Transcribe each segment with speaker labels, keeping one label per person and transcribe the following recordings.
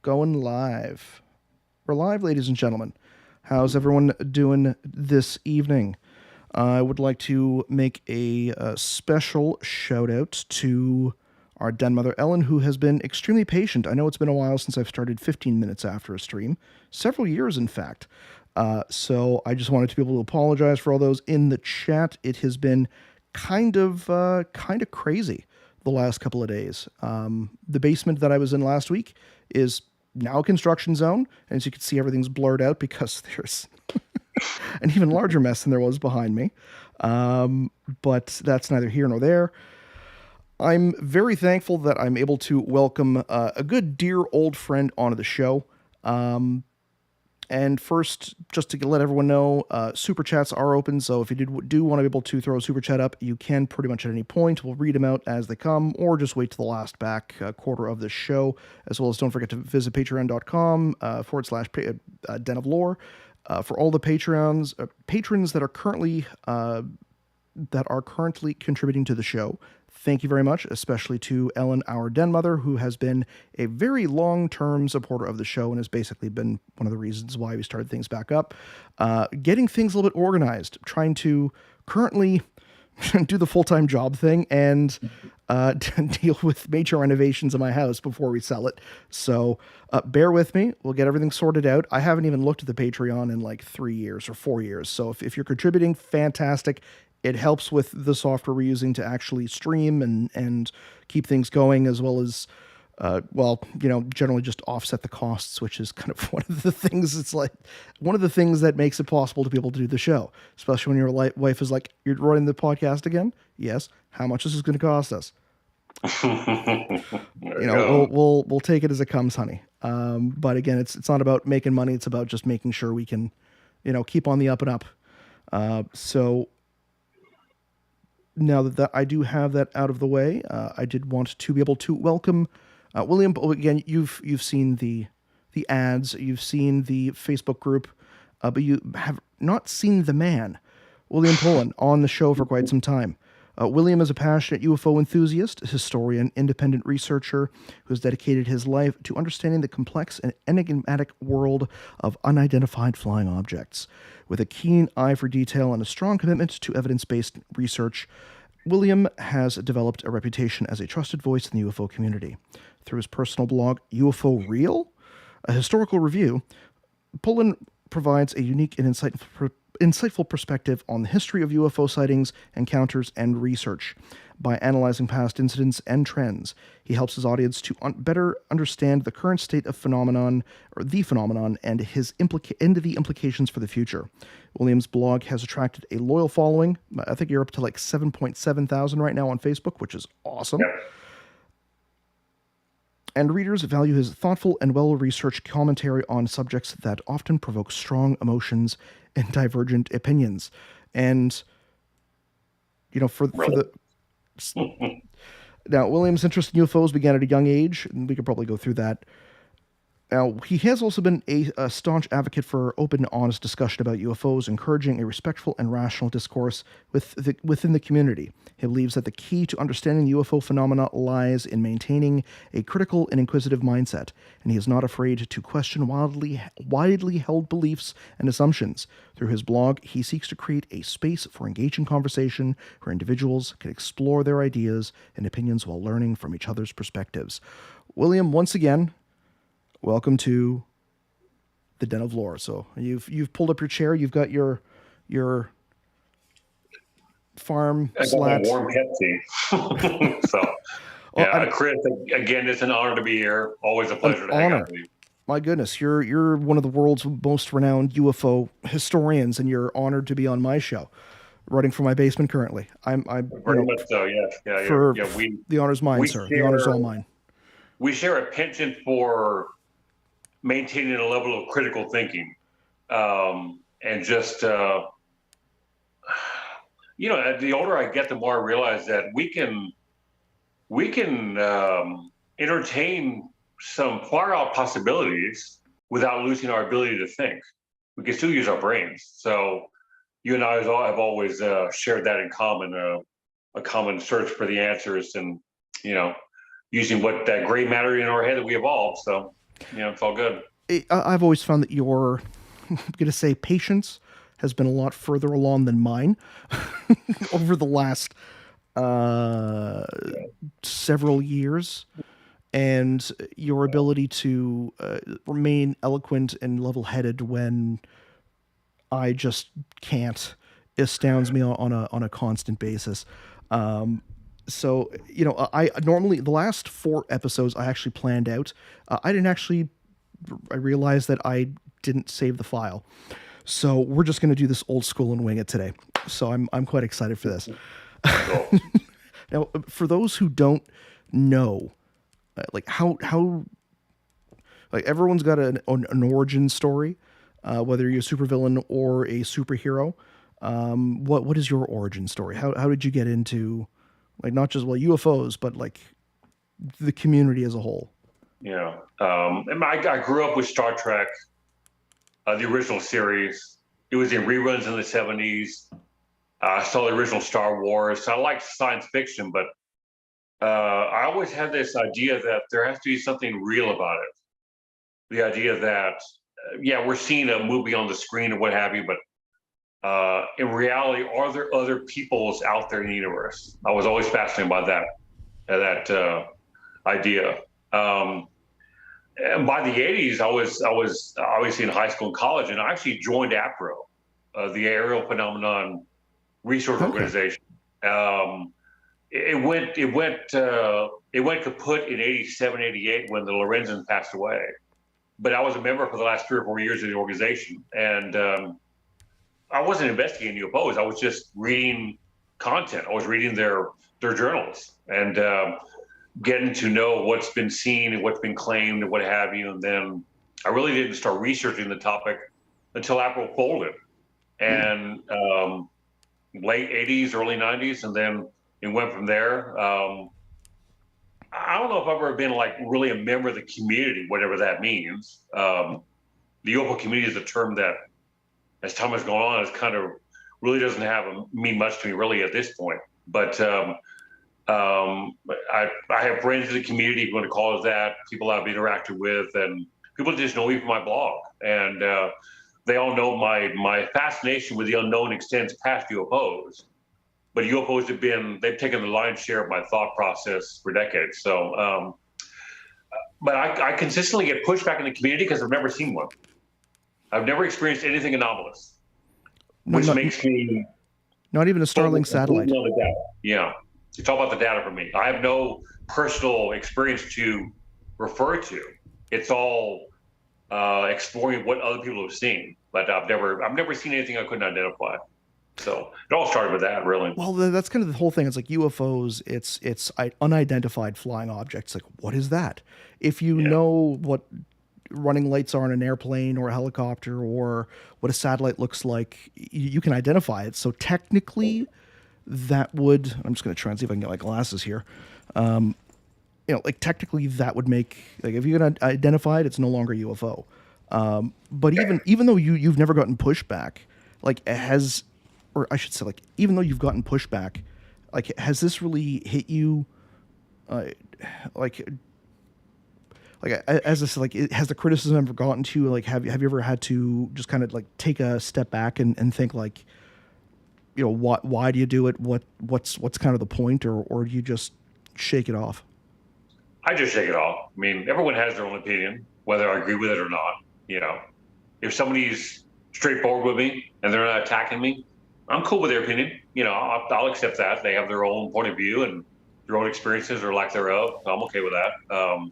Speaker 1: Going live. We're live, ladies and gentlemen. How's everyone doing this evening? I would like to make a special shout out to our den mother, Ellen, who has been extremely patient. I know it's been a while since I've started 15 minutes after a stream, several years, in fact. So I just wanted to be able to apologize for all those in the chat. It has been kind of crazy the last couple of days. The basement that I was in last week is now a construction zone, and as you can see, everything's blurred out because there's an even larger mess than there was behind me. But that's neither here nor there. I'm very thankful that I'm able to welcome a good, dear old friend onto the show. And first, just to let everyone know, super chats are open. So if you do want to be able to throw a super chat up, you can pretty much at any point. We'll read them out as they come, or just wait to the last back quarter of the show. As well as don't forget to visit patreon.com / Den of Lore for all the patrons that are currently contributing to the show. Thank you very much, especially to Ellen, our den mother, who has been a very long-term supporter of the show and has basically been one of the reasons why we started things back up. Getting things a little bit organized, trying to currently do the full-time job thing and deal with major renovations in my house before we sell it. So bear with me. We'll get everything sorted out. I haven't even looked at the Patreon in like 3 years or 4 years. So if you're contributing, fantastic. It helps with the software we're using to actually stream and keep things going, as well as, generally just offset the costs, which is kind of one of the things. It's like one of the things that makes it possible to be able to do the show, especially when your wife is like, "You're running the podcast again?" Yes. How much is this going to cost us? We'll take it as it comes, honey. But again, it's not about making money. It's about just making sure we can, keep on the up and up. So now that I do have that out of the way, I did want to be able to welcome William. Again, you've seen the ads, you've seen the Facebook group, but you have not seen the man, William Pullin, on the show for quite some time. William is a passionate UFO enthusiast, historian, independent researcher who has dedicated his life to understanding the complex and enigmatic world of unidentified flying objects. With a keen eye for detail and a strong commitment to evidence-based research, William has developed a reputation as a trusted voice in the UFO community. Through his personal blog, UFO Real, a historical review, Pullin provides a unique and insightful perspective on the history of UFO sightings, encounters, and research. By analyzing past incidents and trends, he helps his audience to better understand the current state of the phenomenon and the implications for the future. William's blog has attracted a loyal following. I think you're up to like 7.7 thousand right now on Facebook, which is awesome. Yeah. And readers value his thoughtful and well-researched commentary on subjects that often provoke strong emotions and divergent opinions. And, now, William's interest in UFOs began at a young age, and we could probably go through that. Now, he has also been a staunch advocate for open, honest discussion about UFOs, encouraging a respectful and rational discourse within the community. He believes that the key to understanding the UFO phenomena lies in maintaining a critical and inquisitive mindset, and he is not afraid to question widely held beliefs and assumptions. Through his blog, he seeks to create a space for engaging conversation where individuals can explore their ideas and opinions while learning from each other's perspectives. William, once again, welcome to the Den of Lore. So you've pulled up your chair. You've got your farm slat.
Speaker 2: Warm Pepsi. So, Chris, again, it's an honor to be here. Always a pleasure to hang out with you.
Speaker 1: My goodness, you're one of the world's most renowned UFO historians, and you're honored to be on my show, running from my basement currently. I'm
Speaker 2: very much so. Yeah.
Speaker 1: The honor's mine, sir. The honor's all mine.
Speaker 2: We share a penchant for maintaining a level of critical thinking, and just the older I get, the more I realize that we can entertain some far out possibilities without losing our ability to think. We can still use our brains. So you and I have always shared that in common, a common search for the answers, and using what that gray matter in our head that we evolved. So It's all good.
Speaker 1: I've always found that your, I'm going to say, patience has been a lot further along than mine over the last uh, several years. And your ability to remain eloquent and level headed when I just can't astounds me on a constant basis. Um, so I normally the last 4 episodes I actually planned out. I didn't actually. I realized that I didn't save the file, so we're just going to do this old school and wing it today. So I'm quite excited for this.
Speaker 2: Cool.
Speaker 1: Now, for those who don't know, like how like everyone's got an origin story, whether you're a supervillain or a superhero. What is your origin story? How did you get into, like, not just UFOs, but like the community as a whole?
Speaker 2: Yeah. And I grew up with Star Trek, the original series. It was in reruns in the 70s. I saw the original Star Wars. So I liked science fiction, but I always had this idea that there has to be something real about it. The idea that, yeah, we're seeing a movie on the screen or what have you, but in reality, are there other peoples out there in the universe? I was always fascinated by that idea. And by the 80s, I was obviously in high school and college, and I actually joined APRO, the Aerial Phenomenon Research Organization. It went kaput in 87, 88 when the Lorenzens passed away. But I was a member for the last 3 or 4 years of the organization, and I wasn't investigating UFOs. I was just reading content. I was reading their journals and getting to know what's been seen and what's been claimed and what have you. And then I really didn't start researching the topic until APRO folded, and late 80s, early 90s, and then it went from there. I don't know if I've ever been like really a member of the community, whatever that means. The UFO community is a term that, as time has gone on, it's kind of really doesn't mean much to me really at this point. But I have friends in the community, if you want to call it that, people I've interacted with, and people just know me from my blog. And they all know my fascination with the unknown extends past UFOs. But UFOs they've taken the lion's share of my thought process for decades. So, but I consistently get pushed back in the community because I've never seen one. I've never experienced anything anomalous, which makes me
Speaker 1: not even a Starlink satellite.
Speaker 2: Yeah, it's all about the data for me. I have no personal experience to refer to. It's all exploring what other people have seen, but I've never seen anything I couldn't identify. So it all started with that, really.
Speaker 1: Well, that's kind of the whole thing. It's like UFOs. It's unidentified flying objects. Like, what is that? If you know what running lights are on an airplane or a helicopter, or what a satellite looks like, you can identify it. So technically, that would. I'm just going to try and see if I can get my glasses here. Like technically, that would make, like, if you can identify it, it's no longer UFO. But even though you've never gotten pushback, like, or I should say, like, even though you've gotten pushback, like, has this really hit you? Like as this, like, has the criticism ever gotten to you? Like, have you ever had to just kind of like take a step back and think, like, why do you do it? What's kind of the point, or do you just shake it off?
Speaker 2: I just shake it off. I mean, everyone has their own opinion, whether I agree with it or not. If somebody's straightforward with me and they're not attacking me, I'm cool with their opinion. I'll accept that. They have their own point of view and their own experiences or lack thereof. I'm okay with that.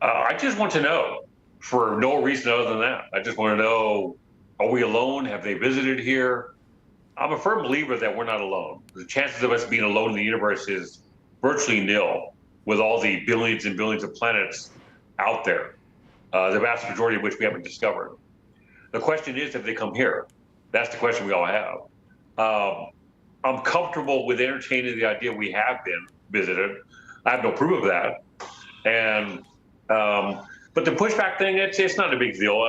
Speaker 2: I just want to know, for no reason other than that. I just want to know, are we alone? Have they visited here? I'm a firm believer that we're not alone. The chances of us being alone in the universe is virtually nil, with all the billions and billions of planets out there, the vast majority of which we haven't discovered. The question is, have they come here? That's the question we all have. I'm comfortable with entertaining the idea we have been visited. I have no proof of that. And but the pushback thing, it's not a big deal.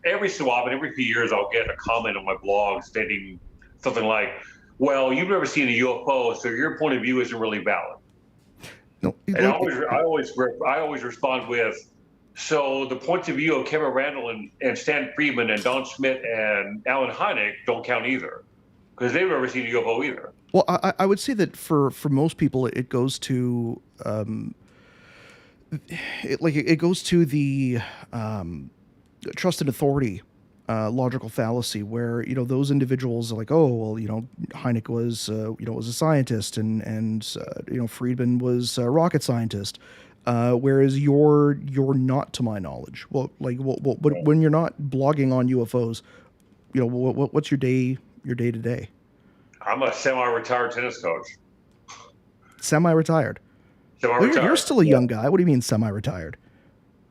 Speaker 2: Every so often, every few years, I'll get a comment on my blog stating something like, "Well, you've never seen a UFO, so your point of view isn't really valid."
Speaker 1: No,
Speaker 2: and I always respond with, So the points of view of Kevin Randall and Stan Friedman and Don Schmidt and Alan Hynek don't count either, because they've never seen a UFO either.
Speaker 1: Well, I would say that for most people, it goes to it goes to the trust and authority logical fallacy, where those individuals are like, oh well, Hynek was was a scientist, and Friedman was a rocket scientist, whereas you're not, to my knowledge. Well, when you're not blogging on UFOs, what's your day to day?
Speaker 2: I'm a semi-retired tennis coach.
Speaker 1: Semi-retired. Well, you're still a young guy. What do you mean semi-retired?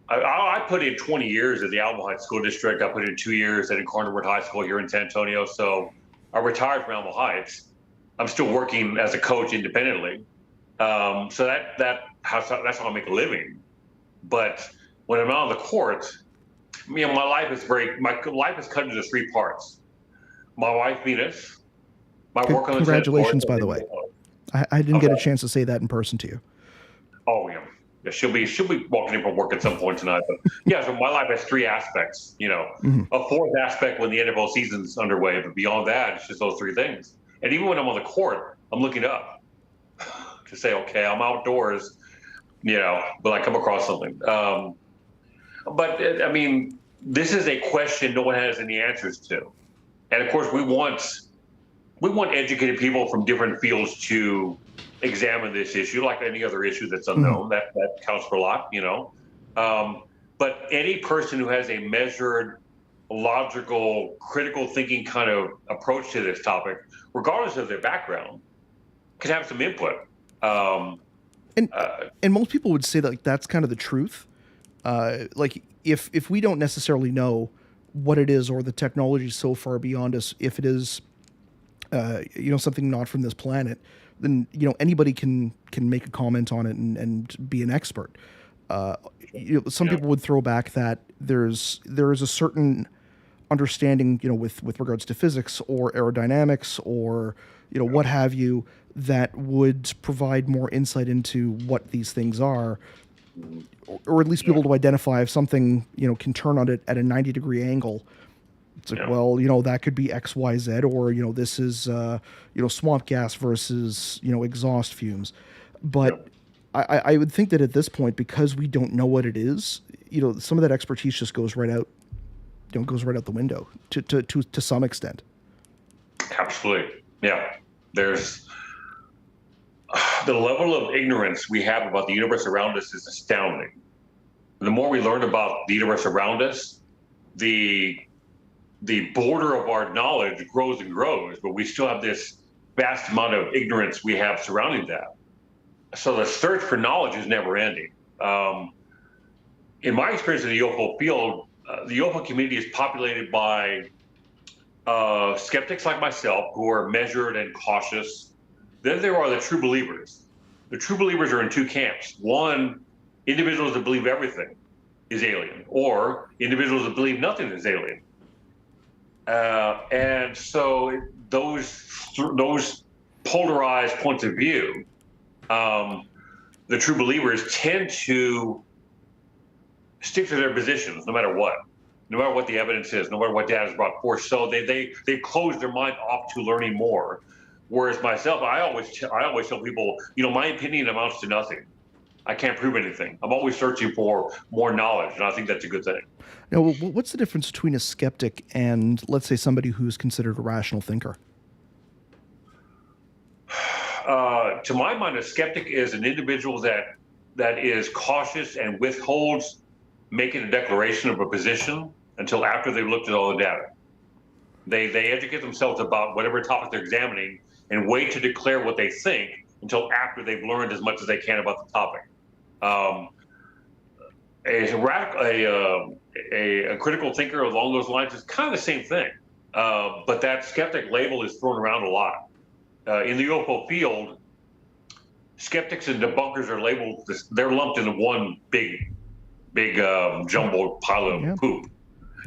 Speaker 2: I put in 20 years at the Alamo Heights School District. I put in 2 years at Incarnate High School here in San Antonio. So I retired from Alamo Heights. I'm still working as a coach independently. So that's how I make a living. But when I'm out on the court, my life is cut into 3 parts. My wife Venus, my work on the
Speaker 1: congratulations, by the way. I didn't get a chance to say that in person to you.
Speaker 2: Oh yeah. Yeah, she'll be walking in from work at some point tonight. But yeah, so my life has 3 aspects. A 4th aspect when the NFL season's underway, but beyond that, it's just those 3 things. And even when I'm on the court, I'm looking up to say, okay, I'm outdoors, but I come across something. But this is a question no one has any answers to, and of course, we want educated people from different fields to examine this issue like any other issue that's unknown. That counts for a lot, but any person who has a measured, logical, critical thinking kind of approach to this topic, regardless of their background, can have some input.
Speaker 1: And most people would say that that's kind of the truth. If we don't necessarily know what it is, or the technology is so far beyond us, if it is something not from this planet, then anybody can make a comment on it and be an expert. Some people would throw back that there is a certain understanding, with regards to physics or aerodynamics or what have you, that would provide more insight into what these things are, or at least be able to identify if something can turn on it at a 90-degree angle. It's like, well, that could be X, Y, Z, or, this is, swamp gas versus, exhaust fumes. But I would think that at this point, because we don't know what it is, some of that expertise just goes right out, the window to some extent.
Speaker 2: Absolutely. Yeah. There's the level of ignorance we have about the universe around us is astounding. The more we learn about the universe around us, the border of our knowledge grows and grows, but we still have this vast amount of ignorance we have surrounding that. So the search for knowledge is never ending. In my experience in the UFO field, the UFO community is populated by skeptics like myself who are measured and cautious. Then there are the true believers. The true believers are in 2 camps. One, individuals that believe everything is alien, or individuals that believe nothing is alien. And so those polarized points of view, the true believers tend to stick to their positions no matter what the evidence is, no matter what data is brought forth. So they close their mind off to learning more. Whereas myself, I always tell people, my opinion amounts to nothing. I can't prove anything. I'm always searching for more knowledge, and I think that's a good thing.
Speaker 1: Now, what's the difference between a skeptic and, let's say, somebody who's considered a rational thinker?
Speaker 2: To my mind, a skeptic is an individual that is cautious and withholds making a declaration of a position until after they've looked at all the data. They educate themselves about whatever topic they're examining and wait to declare what they think until after they've learned as much as they can about the topic. A critical thinker along those lines is kind of the same thing, but that skeptic label is thrown around a lot. In the UFO field, skeptics and debunkers are labeled, they're lumped into one big jumbo pile of poop,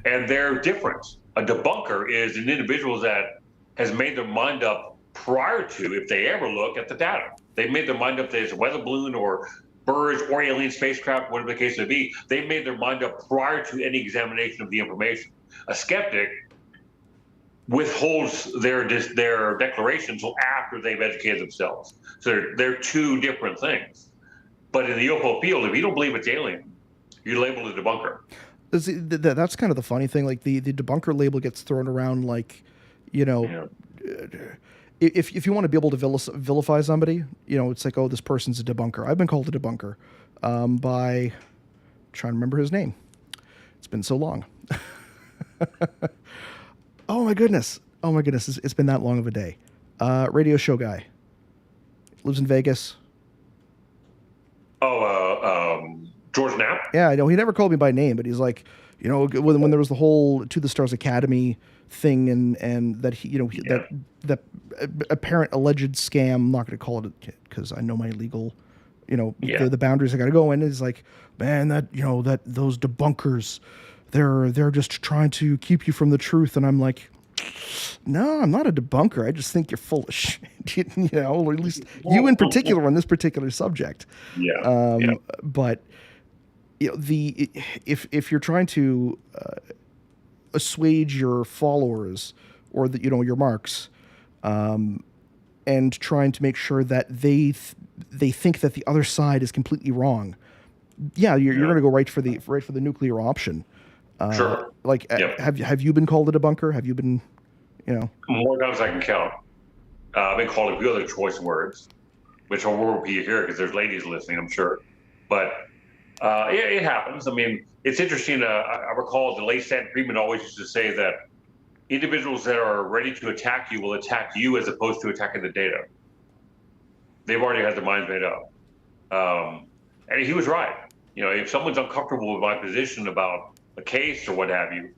Speaker 2: and they're different. A debunker is an individual that has made their mind up prior to, if they ever look at the data. They've made their mind up that it's a weather balloon or birds or alien spacecraft, whatever the case may be, they made their mind up prior to any examination of the information. A skeptic withholds their declaration until after they've educated themselves. So they're two different things. But in the UFO field, if you don't believe it's alien, you're labeled a debunker.
Speaker 1: That's kind of the funny thing. Like the debunker label gets thrown around like, you know, if you want to be able to vilify somebody, you know, it's like, oh, this person's a debunker. I've been called a debunker by, I'm trying to remember his name. It's been so long. Oh my goodness. It's been that long of a day. Radio show guy. Lives in Vegas.
Speaker 2: George Knapp?
Speaker 1: Yeah, I know. He never called me by name, but he's like, you know, when there was the whole To the Stars Academy thing and that he, you know, that apparent alleged scam, I'm not going to call it because I know my legal, you know, the boundaries I got to go in. It's like, man, that, you know, that those debunkers, they're just trying to keep you from the truth. And I'm like, no, I'm not a debunker. I just think you're full of shit, you know, or at least you in particular on this particular subject. But you know, if you're trying to assuage your followers or the, you know, your marks, and trying to make sure that they think that the other side is completely wrong, you're going to go right for the nuclear option.
Speaker 2: Sure.
Speaker 1: Like, have you been called a debunker? Have you been, you know?
Speaker 2: More times I can count. I've been called a few other choice words, which I won't repeat here because there's ladies listening, I'm sure. But it happens. I mean, it's interesting. I recall the late Stanton Friedman always used to say that individuals that are ready to attack you will attack you as opposed to attacking the data. They've already had their minds made up. And he was right. You know, if someone's uncomfortable with my position about a case or what have you,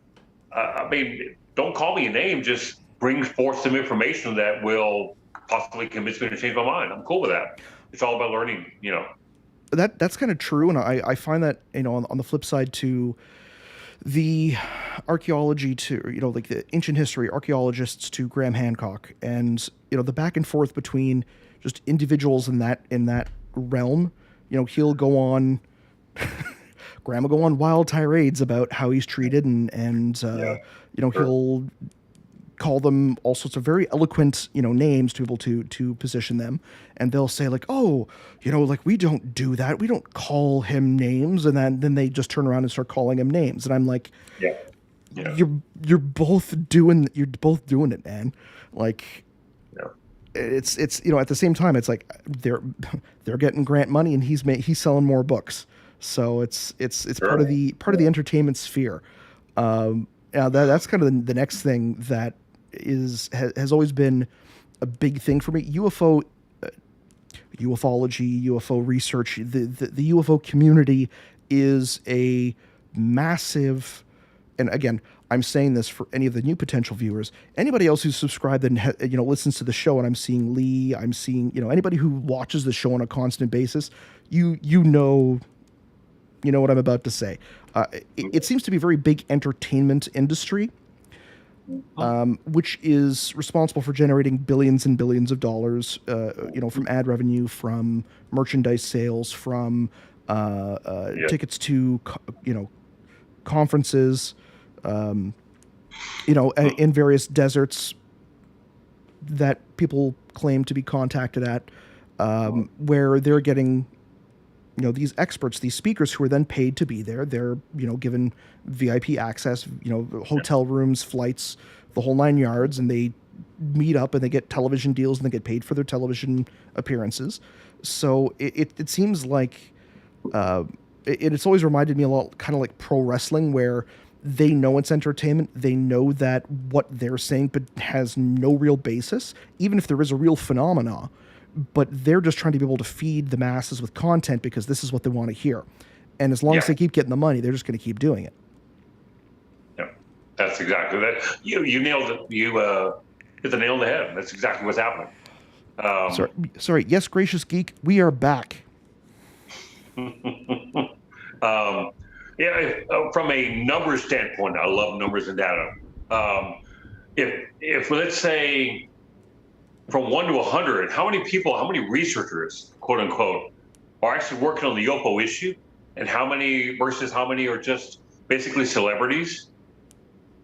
Speaker 2: I mean, don't call me a name. Just bring forth some information that will possibly convince me to change my mind. I'm cool with that. It's all about learning, you know.
Speaker 1: That's kind of true, and I find that, you know, on the flip side to the archaeology to, you know, like the ancient history archaeologists to Graham Hancock, and, you know, the back and forth between just individuals in that realm. You know, he'll go on Graham will go on wild tirades about how he's treated, and you know, he'll call them all sorts of very eloquent, you know, names to be able to position them, and they'll say like, oh, you know, like, we don't do that, we don't call him names, and then they just turn around and start calling him names, and I'm like, you're both doing it, man. Like, it's you know, at the same time, it's like they're getting grant money and he's selling more books, so it's part of the entertainment sphere. That's kind of the next thing that has always been a big thing for me. ufology, UFO research, the UFO community is a massive, and again, I'm saying this for any of the new potential viewers, anybody else who's subscribed and, you know, listens to the show, and I'm seeing Lee, I'm seeing, you know, anybody who watches the show on a constant basis, you know what I'm about to say. It seems to be a very big entertainment industry, which is responsible for generating billions and billions of dollars, you know, from ad revenue, from merchandise sales, from tickets to, you know, conferences, you know, in various deserts that people claim to be contacted at, where they're getting, you know, these experts, these speakers who are then paid to be there. They're, you know, given VIP access, you know, hotel rooms, flights, the whole 9 yards, and they meet up and they get television deals and they get paid for their television appearances. So it seems like it's always reminded me a lot, kind of like pro wrestling, where they know it's entertainment. They know that what they're saying but has no real basis, even if there is a real phenomena. But they're just trying to be able to feed the masses with content because this is what they want to hear. And as long as they keep getting the money, they're just going to keep doing it.
Speaker 2: Yeah, that's exactly that. You nailed it. You hit the nail on the head. That's exactly what's happening.
Speaker 1: Sorry. Yes, gracious geek, we are back.
Speaker 2: From a numbers standpoint, I love numbers and data. If let's say from 1 to 100, how many researchers, quote unquote, are actually working on the UFO issue, and how many are just basically celebrities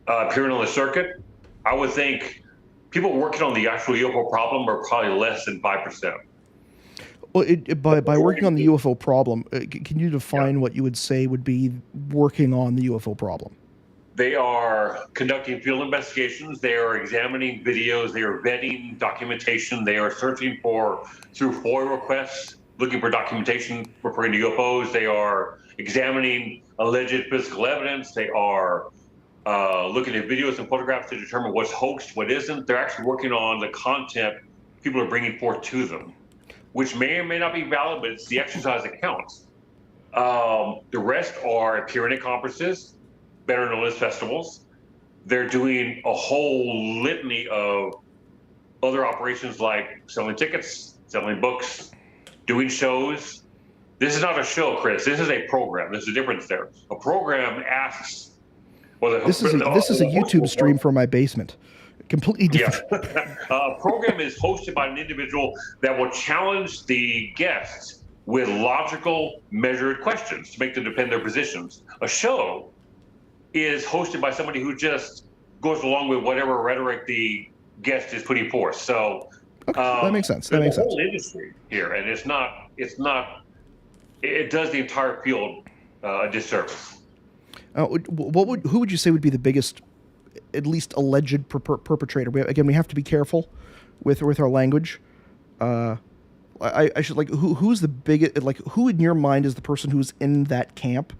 Speaker 2: appearing on the circuit, I would think people working on the actual UFO problem are probably less than 5%.
Speaker 1: Well, by working on the UFO problem, can you define what you would say would be working on the UFO problem?
Speaker 2: They are conducting field investigations. They are examining videos. They are vetting documentation. They are searching through FOIA requests, looking for documentation referring to UFOs. They are examining alleged physical evidence. They are looking at videos and photographs to determine what's hoaxed, what isn't. They're actually working on the content people are bringing forth to them, which may or may not be valid, but it's the exercise that counts. The rest are appearing at conferences, better known as festivals. They're doing a whole litany of other operations like selling tickets, selling books, doing shows. This is not a show, Chris. This is a program. There's a difference there. A program asks.
Speaker 1: This is a YouTube stream from my basement. Completely different.
Speaker 2: Yeah. Program is hosted by an individual that will challenge the guests with logical, measured questions to make them defend their positions. A show is hosted by somebody who just goes along with whatever rhetoric the guest is putting forth. So
Speaker 1: okay, that makes sense. That makes sense.
Speaker 2: There's a whole industry here, and it does the entire field a disservice.
Speaker 1: Who would you say would be the biggest, at least alleged perpetrator? We have to be careful with our language. I should who's the biggest? Who in your mind is the person who's in that camp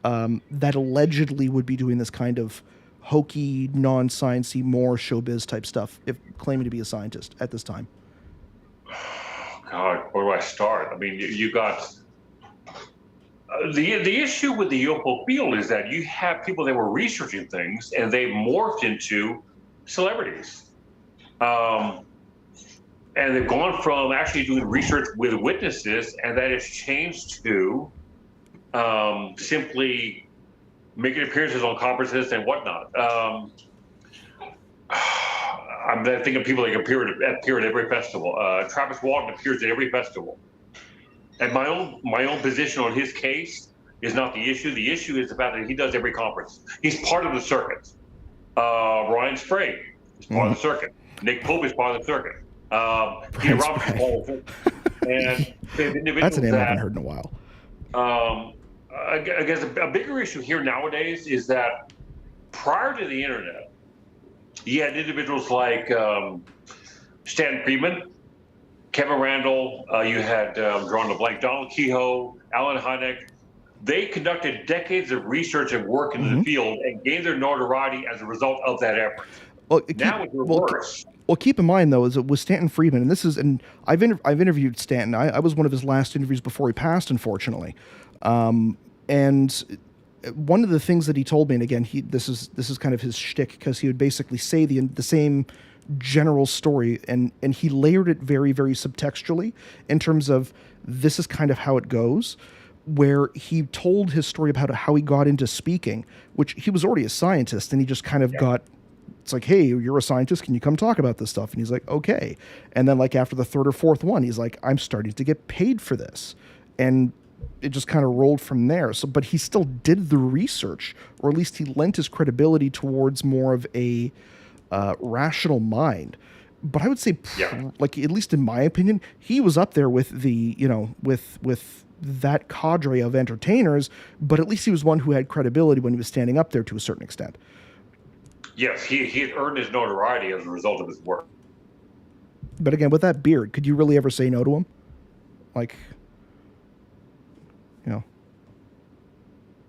Speaker 1: that allegedly would be doing this kind of hokey, non-sciencey, more showbiz type stuff, if claiming to be a scientist at this time?
Speaker 2: God, where do I start? I mean, you got. The issue with the UFO field is that you have people that were researching things and they morphed into celebrities. And they've gone from actually doing research with witnesses, and that has changed to simply making appearances on conferences and whatnot. I'm thinking of people that appear at every festival. Travis Walton appears at every festival. And my own position on his case is not the issue. The issue is the fact that he does every conference. He's part of the circuit. Ryan Sprague is part of the circuit. Nick Pope is part of the circuit. Peter Robinson is part of the circuit. And
Speaker 1: that's a name I haven't heard in a while.
Speaker 2: I guess a bigger issue here nowadays is that prior to the internet, you had individuals like Stanton Friedman, Kevin Randall, you had drawn a blank, Donald Kehoe, Alan Hynek. They conducted decades of research and work in the field and gained their notoriety as a result of that effort. Now it's reversed.
Speaker 1: Well, keep in mind though, is it with Stanton Friedman, and I've interviewed Stanton. I was one of his last interviews before he passed, unfortunately. And one of the things that he told me, and again, this is kind of his shtick, because he would basically say the same general story, and he layered it very, very subtextually in terms of this is kind of how it goes, where he told his story about how he got into speaking, which he was already a scientist, and he just kind of got, it's like, hey, you're a scientist, can you come talk about this stuff? And he's like, okay. And then after the third or fourth one, he's like, I'm starting to get paid for this. And it just kind of rolled from there. So, but he still did the research, or at least he lent his credibility towards more of a rational mind. But I would say, at least in my opinion, he was up there with the, with that cadre of entertainers, but at least he was one who had credibility when he was standing up there to a certain extent.
Speaker 2: Yes, he had earned his notoriety as a result of his work.
Speaker 1: But again, with that beard, could you really ever say no to him?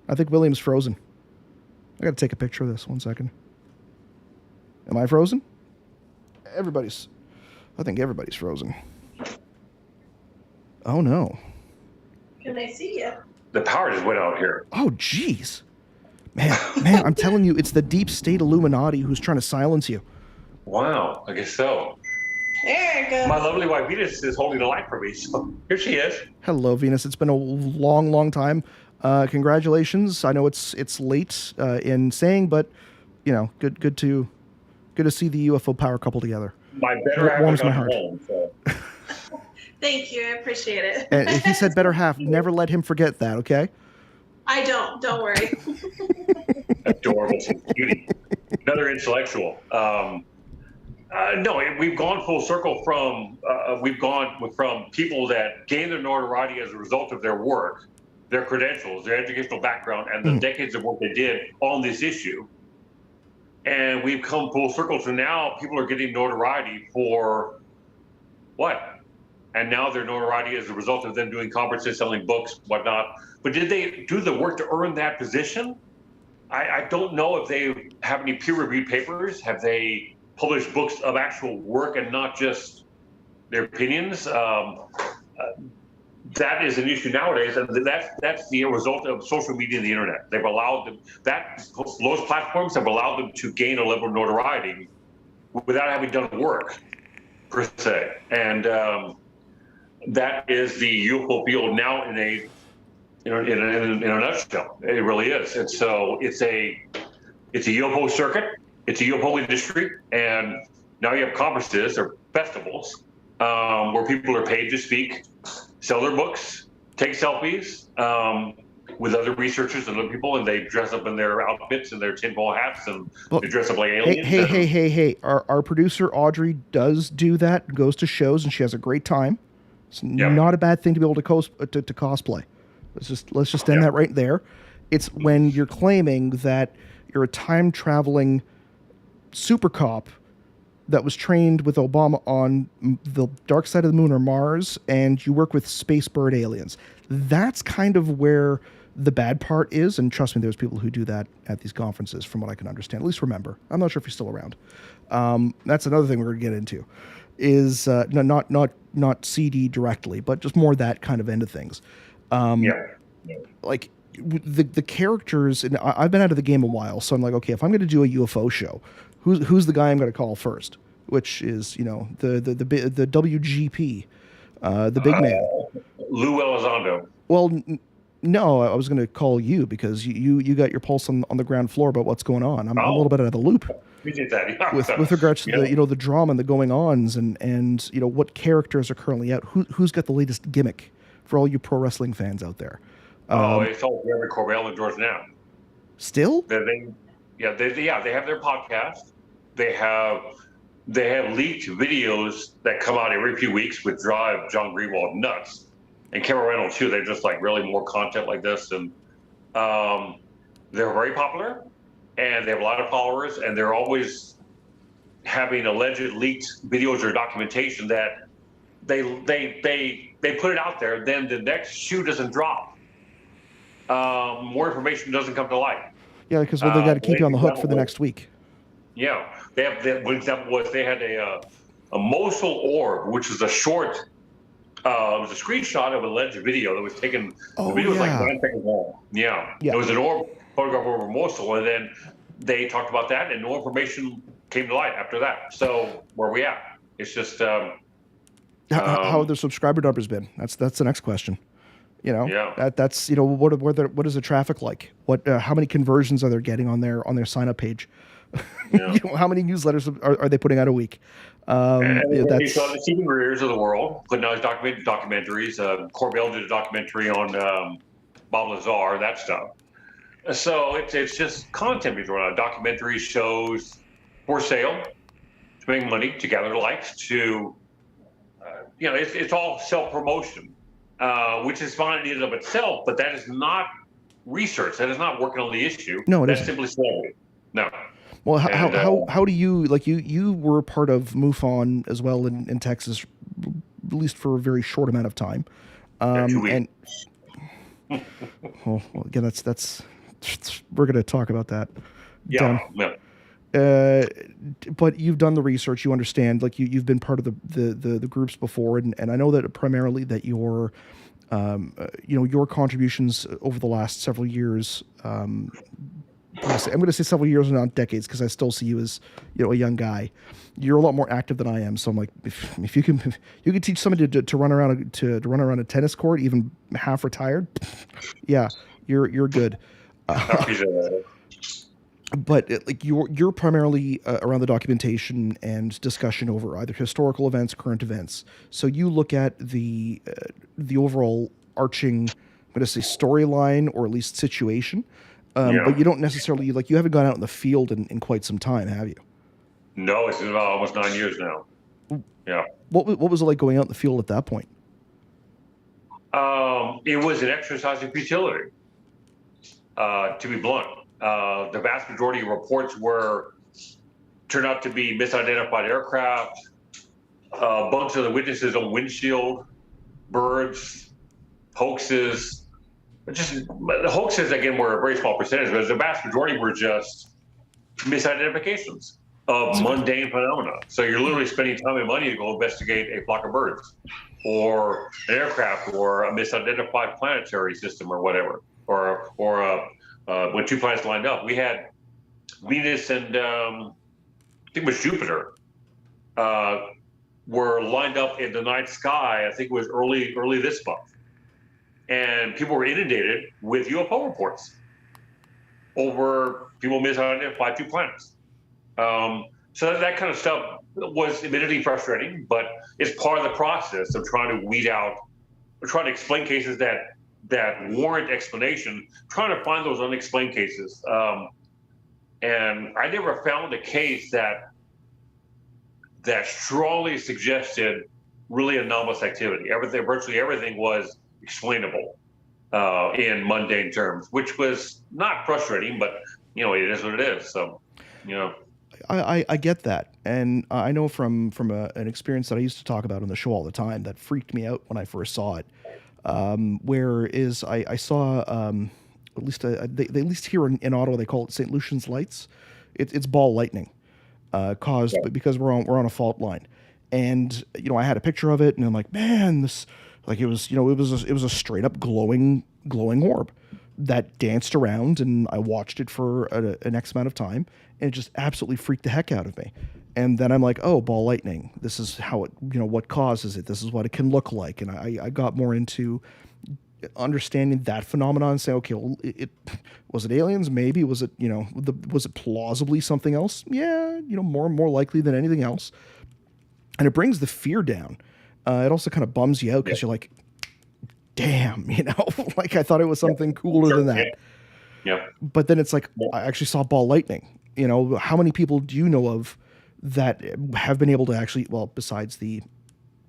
Speaker 1: I think William's frozen. I got to take a picture of this. 1 second. Am I frozen? I think everybody's frozen. Oh no.
Speaker 3: Can they see you?
Speaker 2: The power just went out here.
Speaker 1: Oh jeez. Man, I'm telling you, it's the deep state Illuminati who's trying to silence you.
Speaker 2: Wow, I guess so.
Speaker 3: There it goes.
Speaker 2: My lovely wife Venus is holding the light for me, so here she is.
Speaker 1: Hello, Venus. It's been a long, long time. Congratulations. I know it's late in saying, but good to see the UFO power couple together.
Speaker 2: My better half
Speaker 1: warms my
Speaker 2: is
Speaker 1: heart.
Speaker 2: home, so.
Speaker 3: Thank you. I appreciate it.
Speaker 1: And he said better half. Never let him forget that, okay?
Speaker 3: I don't. Don't worry.
Speaker 2: Adorable beauty. Another intellectual. No, we've gone full circle from people that gain their notoriety as a result of their work, their credentials, their educational background, and the decades of work they did on this issue. And we've come full circle to now people are getting notoriety for what? And now their notoriety is a result of them doing conferences, selling books, whatnot. But did they do the work to earn that position? I don't know if they have any peer-reviewed papers. Have they published books of actual work and not just their opinions? That is an issue nowadays, and that's the result of social media and the internet. They've allowed them those platforms have allowed them to gain a level of notoriety without having done work per se, and that is the UFO field now in a nutshell. It really is, and so it's a UFO circuit, it's a UFO industry, and now you have conferences or festivals where people are paid to speak, sell their books, take selfies with other researchers and other people, and they dress up in their outfits and their tinfoil hats, and they dress up like aliens.
Speaker 1: Hey! Our producer Audrey does do that, goes to shows, and she has a great time. It's not a bad thing to be able to cosplay. Let's just end that right there. It's when you're claiming that you're a time traveling super cop that was trained with Obama on the dark side of the moon or Mars, and you work with space bird aliens. That's kind of where the bad part is, and trust me, there's people who do that at these conferences, from what I can understand. At least remember. I'm not sure if you're still around. That's another thing we're going to get into, is not CD directly, but just more that kind of end of things. Like the characters, and I've been out of the game a while, so I'm like, okay, if I'm going to do a UFO show, who's the guy I'm going to call first? Which is, the WGP, the big man,
Speaker 2: Lou Elizondo.
Speaker 1: Well, no, I was going to call you because you got your pulse on the ground floor about what's going on. I'm a little bit out of the loop.
Speaker 2: We did that
Speaker 1: with regards to the drama and the going ons and what characters are currently out. Who's got the latest gimmick for all you pro wrestling fans out there?
Speaker 2: It's all Jeremy Corbell and George now.
Speaker 1: Still?
Speaker 2: They have their podcast. They have leaked videos that come out every few weeks, which drive John Greenwald nuts, and Kevin Reynolds too. They're just like really more content like this, and they're very popular, and they have a lot of followers, and they're always having alleged leaked videos or documentation that they put it out there. Then the next shoe doesn't drop. More information doesn't come to light.
Speaker 1: Yeah, because they got to keep you on the hook for the next week.
Speaker 2: Yeah, one example was they had a Mosul orb, which is a short. It was a screenshot of an alleged video that was taken. The video was like 9 seconds long. Yeah, it was an orb photograph over Mosul, and then they talked about that, and no information came to light after that. So where are we at? It's just
Speaker 1: how have their subscriber numbers been? That's the next question. That's what is the traffic like? How many conversions are they getting on their sign up page? How many newsletters are they putting out a week?
Speaker 2: That's the Stephen Greers of the world putting out his documentaries. Corbell did a documentary on Bob Lazar, that stuff. So it's just content being thrown out. Documentaries, shows for sale to make money, to gather likes, to it's all self promotion, which is fine in and of itself, but that is not research. That is not working on the issue.
Speaker 1: No,
Speaker 2: that's simply celebrity. No.
Speaker 1: Well, how do you, like, you were part of MUFON as well in Texas, at least for a very short amount of time.
Speaker 2: 2 weeks.
Speaker 1: And well, again, that's we're going to talk about that.
Speaker 2: Yeah.
Speaker 1: But you've done the research, you understand, like you've been part of the groups before, and I know that primarily that your contributions over the last several years, I'm going to say several years and not decades, because I still see you as a young guy. You're a lot more active than I am, so I'm like, if you can teach somebody to run around a tennis court, even half retired, yeah, you're good. but like you're primarily around the documentation and discussion over either historical events, current events. So you look at the overall arching, I'm going to say storyline or at least situation, but
Speaker 2: Yeah.
Speaker 1: you don't necessarily like you haven't gone out in the field in quite some time, have you?
Speaker 2: No, it's been about almost 9 years now. Yeah.
Speaker 1: What was it like going out in the field at that point?
Speaker 2: It was an exercise in futility, to be blunt. The vast majority of reports turned out to be misidentified aircraft, a bunch of the witnesses on windshield, birds, hoaxes. Just the hoaxes again were a very small percentage, but the vast majority were just misidentifications of mundane phenomena. So you're literally spending time and money to go investigate a flock of birds, or an aircraft, or a misidentified planetary system, or whatever, or when two planets lined up. We had Venus and I think it was Jupiter were lined up in the night sky. I think it was early this month, and people were inundated with UFO reports over people misidentified two planets. So that kind of stuff was admittedly frustrating, but it's part of the process of trying to weed out, or trying to explain cases that warrant explanation, trying to find those unexplained cases. And I never found a case that strongly suggested really anomalous activity. Virtually everything was explainable in mundane terms, which was not frustrating, but it is what it is. So,
Speaker 1: I get that, and I know from an experience that I used to talk about on the show all the time that freaked me out when I first saw it. Where is I saw at least they at least here in Ottawa they call it St. Lucian's Lights. It's ball lightning caused because we're on a fault line, and I had a picture of it, and I'm like, man, this like it was it was a straight up glowing orb that danced around, and I watched it for an X amount of time, and it just absolutely freaked the heck out of me. And then I'm like, oh, ball lightning. This is how it, what causes it. This is what it can look like. And I got more into understanding that phenomenon and saying, okay, well, it was it aliens? Maybe was it, was it plausibly something else? Yeah, more likely than anything else. And it brings the fear down. It also kind of bums you out because you're like, damn, like I thought it was something cooler than that.
Speaker 2: Yeah.
Speaker 1: But then it's like, I actually saw ball lightning. How many people do you know of that have been able to actually, well, besides the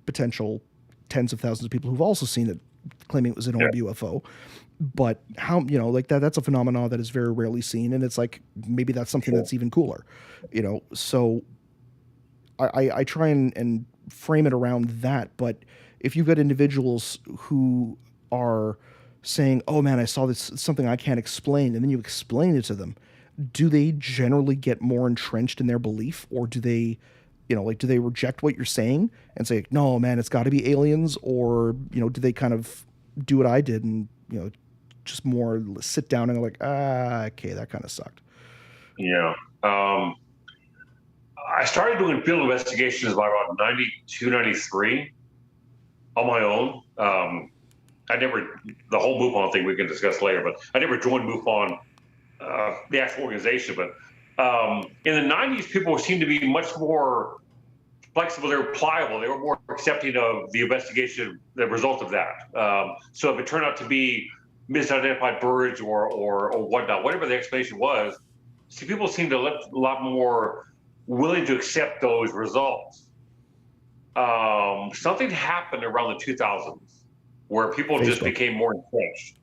Speaker 1: potential tens of thousands of people who've also seen it, claiming it was an orb UFO, but how, like that's a phenomenon that is very rarely seen. And it's like, maybe that's something that's even cooler, so I try and frame it around that. But if you've got individuals who are saying, oh man, I saw this, something I can't explain, and then you explain it to them, do they generally get more entrenched in their belief, or do they, do they reject what you're saying and say, no, man, it's got to be aliens? Or, do they kind of do what I did and, just more sit down and go like, okay, that kind of sucked.
Speaker 2: Yeah. I started doing field investigations by about 92, 93 on my own. The whole MUFON thing we can discuss later, but I never joined MUFON, the actual organization. But in the 90s, people seemed to be much more flexible. They were pliable. They were more accepting of the investigation, the result of that. So if it turned out to be misidentified birds or whatnot, whatever the explanation was, people seemed a lot more willing to accept those results. Something happened around the 2000s where people just became more entrenched.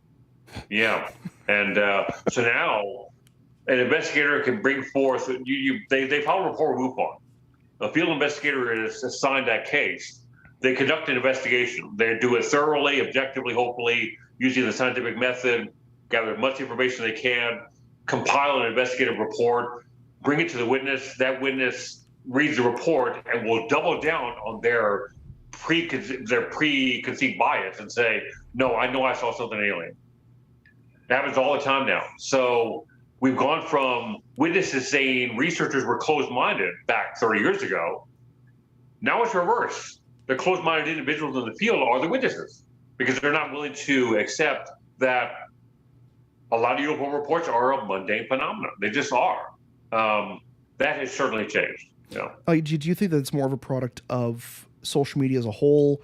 Speaker 2: Yeah. And so now an investigator can bring forth, they file a report with MUFON. A field investigator is assigned that case. They conduct an investigation. They do it thoroughly, objectively, hopefully, using the scientific method, gather as much information they can, compile an investigative report, bring it to the witness. That witness reads the report and will double down on their preconceived bias and say, no, I know I saw something alien. It happens all the time now. So we've gone from witnesses saying researchers were closed-minded back 30 years ago. Now it's reverse. The closed-minded individuals in the field are the witnesses because they're not willing to accept that a lot of UFO reports are a mundane phenomenon. They just are. That has certainly changed.
Speaker 1: Do you think that it's more of a product of social media as a whole,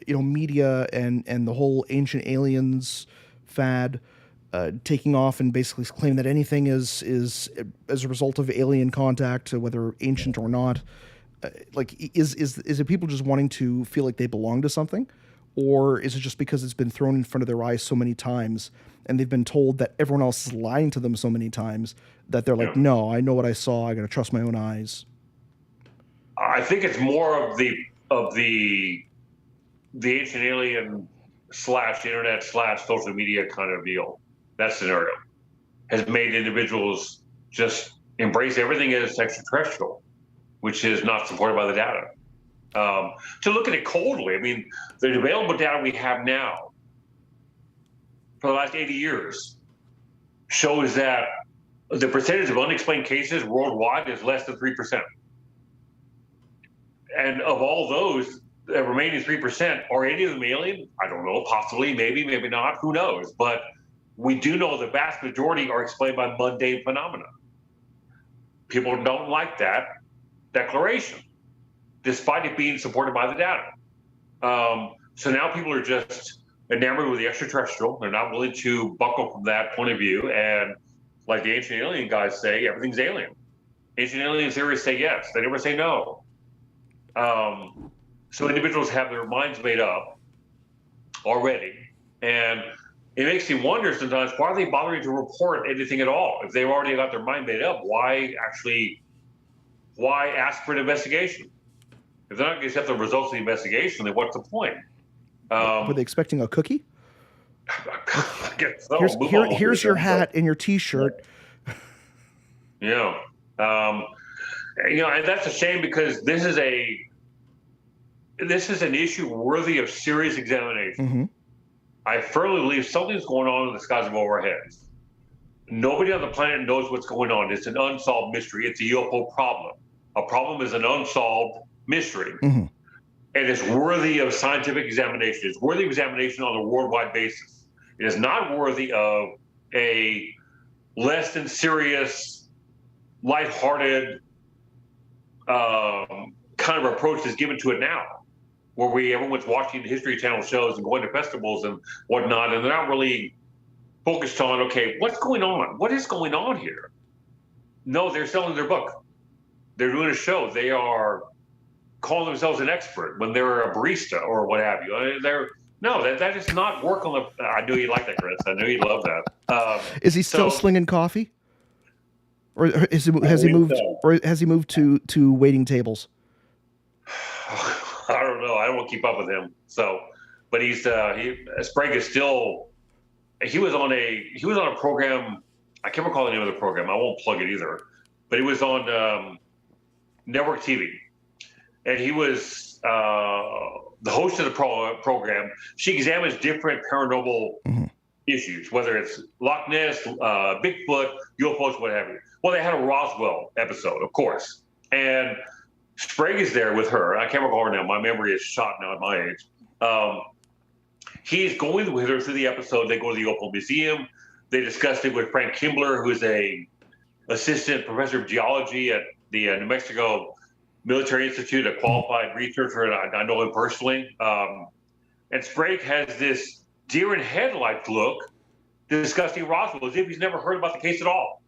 Speaker 1: media and the whole ancient aliens fad taking off and basically claim that anything is as a result of alien contact, whether ancient or not? Is it people just wanting to feel like they belong to something, or is it just because it's been thrown in front of their eyes so many times and they've been told that everyone else is lying to them so many times that they're like, no, I know what I saw. I got to trust my own eyes.
Speaker 2: I think it's more of the ancient alien / internet / social media kind of deal. That scenario has made individuals just embrace everything as extraterrestrial, which is not supported by the data. To look at it coldly, I mean, the available data we have now for the last 80 years shows that the percentage of unexplained cases worldwide is less than 3%. And of all those, the remaining 3%, are any of them alien? I don't know, possibly, maybe, maybe not, who knows? But we do know the vast majority are explained by mundane phenomena. People don't like that declaration, despite it being supported by the data. So now people are just enamored with the extraterrestrial. They're not willing to buckle from that point of view. And like the ancient alien guys say, everything's alien. Ancient alien theorists say yes. They never say no. So individuals have their minds made up already. And it makes me wonder sometimes, why are they bothering to report anything at all? If they've already got their mind made up, why ask for an investigation? If they're not going to accept the results of the investigation, then what's the point?
Speaker 1: Were they expecting a cookie?
Speaker 2: I guess so.
Speaker 1: Here's your hat and your T-shirt.
Speaker 2: Yeah. And that's a shame, because this is an issue worthy of serious examination.
Speaker 1: Mm-hmm.
Speaker 2: I firmly believe something's going on in the skies above our heads. Nobody on the planet knows what's going on. It's an unsolved mystery. It's a UFO problem. A problem is an unsolved mystery.
Speaker 1: Mm-hmm.
Speaker 2: And it's worthy of scientific examination. It's worthy of examination on a worldwide basis. It is not worthy of a less than serious, lighthearted kind of approach that's given to it now, where everyone's watching the History Channel shows and going to festivals and whatnot, and they're not really focused on, okay, what's going on? What is going on here? No, they're selling their book. They're doing a show. They are calling themselves an expert when they're a barista or what have you. That is not work on the. I knew you'd like that, Chris. I knew you'd love that.
Speaker 1: Is he still slinging coffee, or has he moved to waiting tables?
Speaker 2: I don't know. I don't keep up with him. So, but Sprague is still. He was on a program. I can't recall the name of the program. I won't plug it either. But it was on network TV. And he was the host of the program. She examines different paranormal issues, whether it's Loch Ness, Bigfoot, UFOs, what have you. Well, they had a Roswell episode, of course. And Sprague is there with her. I can't recall her now. My memory is shot now at my age. He's going with her through the episode. They go to the UFO Museum. They discussed it with Frank Kimbler, who's a assistant professor of geology at the New Mexico Military Institute, a qualified researcher, and I know him personally. And Sprague has this deer in headlights look discussing Roswell as if he's never heard about the case at all,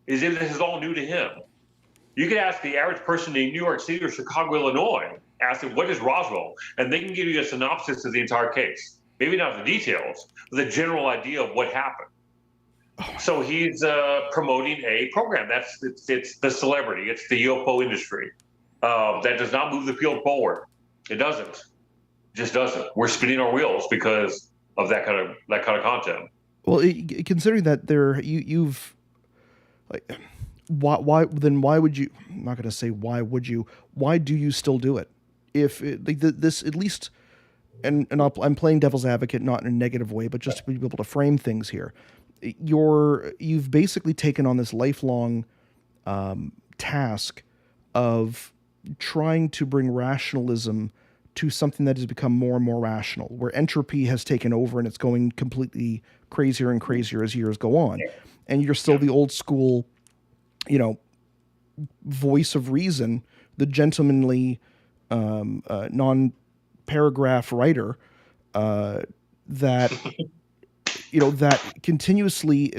Speaker 2: as if this is all new to him. You could ask the average person in New York City or Chicago, Illinois, ask them, what is Roswell? And they can give you a synopsis of the entire case. Maybe not the details, but the general idea of what happened. So he's promoting a program. It's the celebrity. It's the UFO industry. That does not move the field forward. It doesn't. It just doesn't. We're spinning our wheels because of that kind of content.
Speaker 1: Well, considering that you've like, why would you? I'm not going to say why would you. Why do you still do it? If this at least, and I'm playing devil's advocate, not in a negative way, but just to be able to frame things here. You've basically taken on this lifelong task of trying to bring rationalism to something that has become more and more rational, where entropy has taken over and it's going completely crazier and crazier as years go on. And you're still the old school you know, voice of reason, the gentlemanly, non-paragraph writer, that that continuously,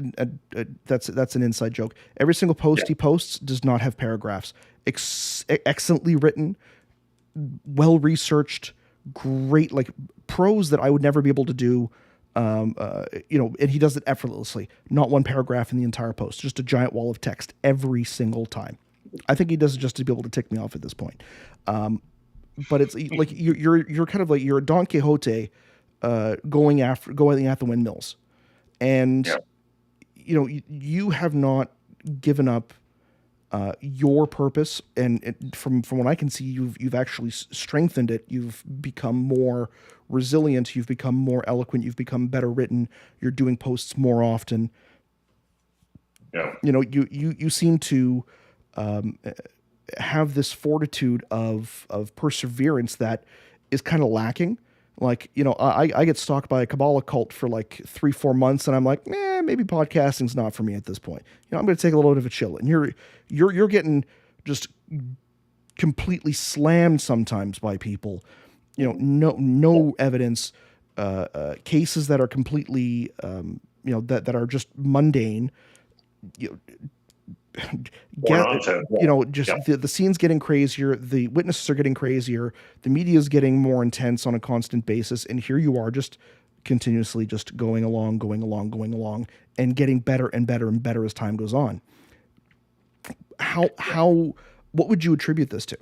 Speaker 1: that's an inside joke. Every single
Speaker 2: Yeah.
Speaker 1: post he posts does not have paragraphs. Excellently written, well researched, great, like prose that I would never be able to do. And he does it effortlessly. Not one paragraph in the entire post, just a giant wall of text every single time. I think he does it just to be able to tick me off at this point. But it's like you're kind of like you're a Don Quixote, going at the windmills, and
Speaker 2: Yeah.
Speaker 1: you have not given up your purpose, and from what I can see, you've actually strengthened it. You've become more resilient. You've become more eloquent. You've become better written. You're doing posts more often.
Speaker 2: Yeah.
Speaker 1: You seem to have this fortitude of perseverance that is kind of lacking. Like, I get stalked by a Kabbalah cult for like 3-4 months, and I'm like, maybe podcasting's not for me at this point. I'm going to take a little bit of a chill. And you're getting just completely slammed sometimes by people. No evidence, cases that are completely, that are just mundane. The scene's getting crazier, the witnesses are getting crazier, the media is getting more intense on a constant basis, and here you are just continuously just going along, and getting better and better and better as time goes on. What would you attribute this to?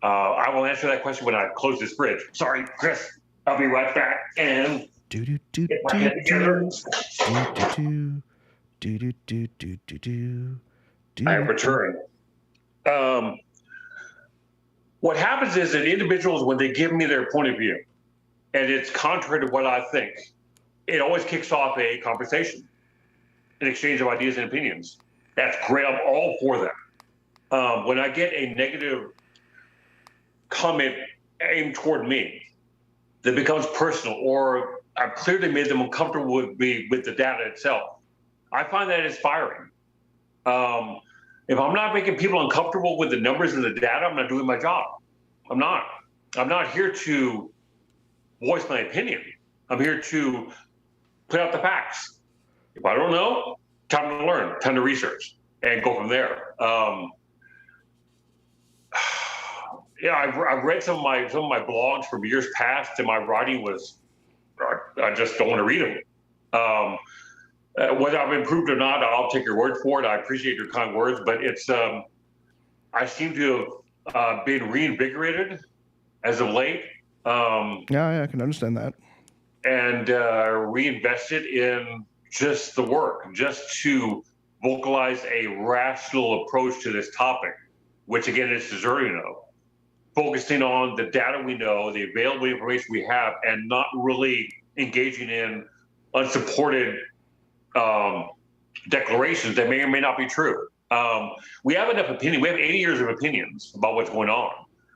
Speaker 2: I will answer that question when I close this bridge. Sorry, Chris. I'll be right back. And get my head together. I have returned. What happens is that individuals, when they give me their point of view, and it's contrary to what I think, it always kicks off a conversation, an exchange of ideas and opinions. That's great. I'm all for that. When I get a negative comment aimed toward me that becomes personal, or I've clearly made them uncomfortable with the data itself, I find that inspiring. If I'm not making people uncomfortable with the numbers and the data, I'm not doing my job. I'm not here to voice my opinion. I'm here to put out the facts. If I don't know, time to learn, time to research, and go from there. I've read some of my blogs from years past, and my writing was, I just don't want to read them. Whether I've improved or not, I'll take your word for it. I appreciate your kind words, but it's I seem to have been reinvigorated as of late.
Speaker 1: Yeah, I can understand that.
Speaker 2: And reinvested in just the work, just to vocalize a rational approach to this topic, which again is deserving of focusing on the data we know, the available information we have, and not really engaging in unsupported declarations that may or may not be true. We have enough opinion. We have 80 years of opinions about what's going on.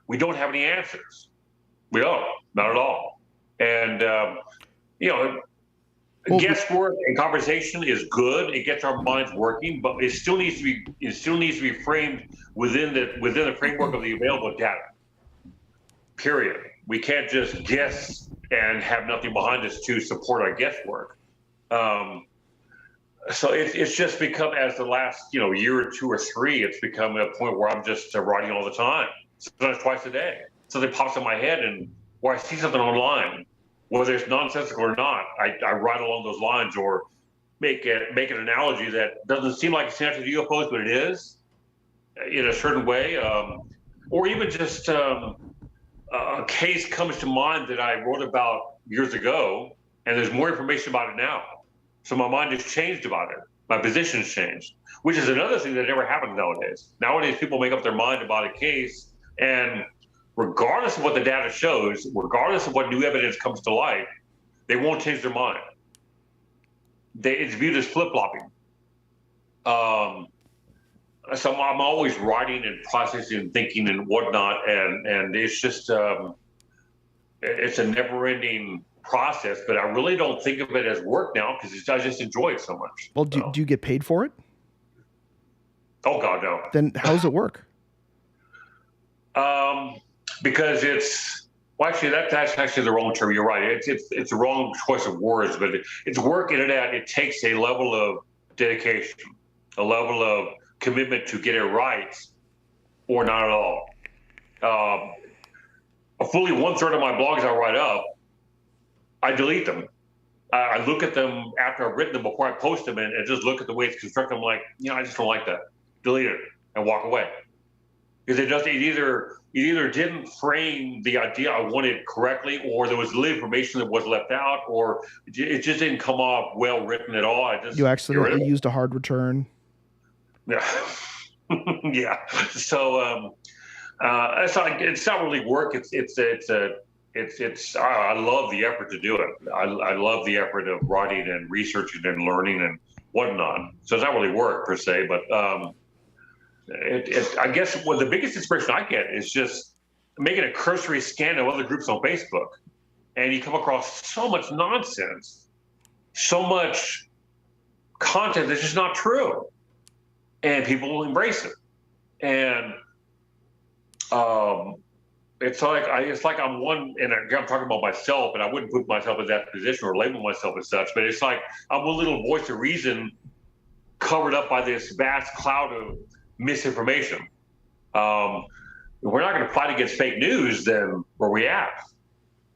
Speaker 2: We don't have any answers. We don't, not at all. And guesswork and conversation is good. It gets our minds working, but it still needs to be framed within the framework of the available data. Period. We can't just guess and have nothing behind us to support our guesswork. So it's just become, as the last year or two or three, it's become a point where I'm just writing all the time, sometimes twice a day. Something pops in my head, and or I see something online, whether it's nonsensical or not, I write along those lines, or make an analogy that doesn't seem like it's connected to UFOs, but it is in a certain way, or even just a case comes to mind that I wrote about years ago, and there's more information about it now. So my mind has changed about it. My position's changed, which is another thing that never happens nowadays. Nowadays, people make up their mind about a case, and regardless of what the data shows, regardless of what new evidence comes to light, they won't change their mind. It's viewed as flip-flopping. So I'm always writing and processing and thinking and whatnot, and it's just it's a never-ending process. But I really don't think of it as work now, because I just enjoy it so much.
Speaker 1: Well, do you get paid for it?
Speaker 2: Oh God, no.
Speaker 1: Then how does it work?
Speaker 2: Because actually that's actually the wrong term. You're right. It's the wrong choice of words, but it's work in that it takes a level of dedication, a level of commitment to get it right, or not at all. Fully 1/3 of my blogs I write up, I delete them. I look at them after I've written them before I post them, and just look at the way it's constructed. I'm like, I just don't like that. Delete it and walk away. Because it either didn't frame the idea I wanted correctly, or there was little information that was left out, or it just didn't come off well written at all.
Speaker 1: You accidentally used a hard return.
Speaker 2: Yeah, yeah. So it's not really work. I love the effort to do it. I love the effort of writing and researching and learning and whatnot. So it's not really work per se, but I guess the biggest inspiration I get is just making a cursory scan of other groups on Facebook, and you come across so much nonsense, so much content that's just not true, and people will embrace it. And it's like I'm one, and I'm talking about myself, and I wouldn't put myself in that position or label myself as such, but it's like I'm one little voice of reason covered up by this vast cloud of misinformation. If we're not going to fight against fake news, then where are we at?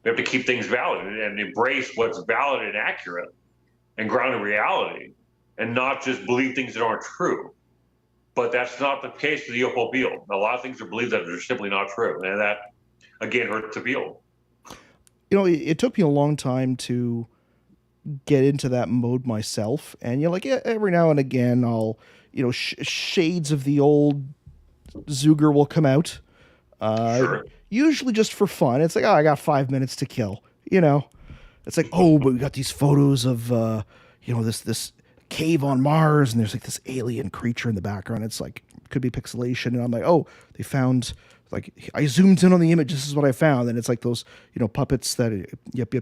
Speaker 2: We have to keep things valid and embrace what's valid and accurate and ground in reality, and not just believe things that aren't true. But that's not the case for the UFO field. A lot of things are believed that are simply not true, and that again hurts the field.
Speaker 1: It took me a long time to get into that mode myself, and every now and again I'll shades of the old Zuger will come out,
Speaker 2: Sure.
Speaker 1: usually just for fun. It's like, I got 5 minutes to kill, it's like, but we got these photos of this cave on Mars, and there's like this alien creature in the background. It's like, could be pixelation, and I'm like, they found, like, I zoomed in on the image, this is what I found, and it's like those puppets that yep,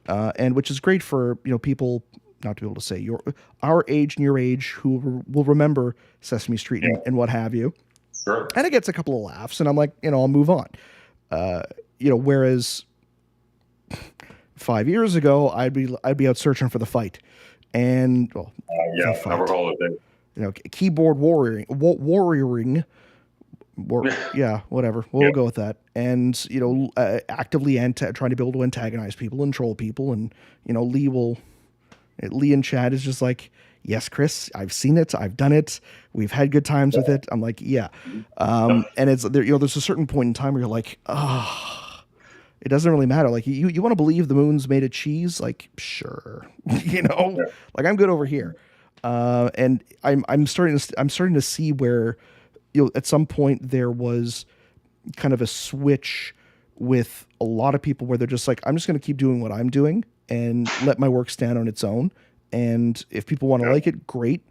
Speaker 2: Yeah.
Speaker 1: and which is great for people not to be able to say our age and your age who will remember Sesame Street and what have you.
Speaker 2: Sure.
Speaker 1: And it gets a couple of laughs, and I'm like, I'll move on. Whereas 5 years ago, I'd be out searching for the fight, and
Speaker 2: I recall it.
Speaker 1: Keyboard warrioring. Yeah, whatever. We'll go with that. And actively trying to be able to antagonize people and troll people, and Lee in chat is just like, yes, Chris, I've seen it, I've done it, we've had good times with it. I'm like, yeah. And it's there. There's a certain point in time where you're like, it doesn't really matter. Like, you want to believe the moon's made of cheese? Like, sure, like, I'm good over here. And I'm starting to see where, at some point there was kind of a switch with a lot of people where they're just like, I'm just going to keep doing what I'm doing and let my work stand on its own. And if people want to like it, great.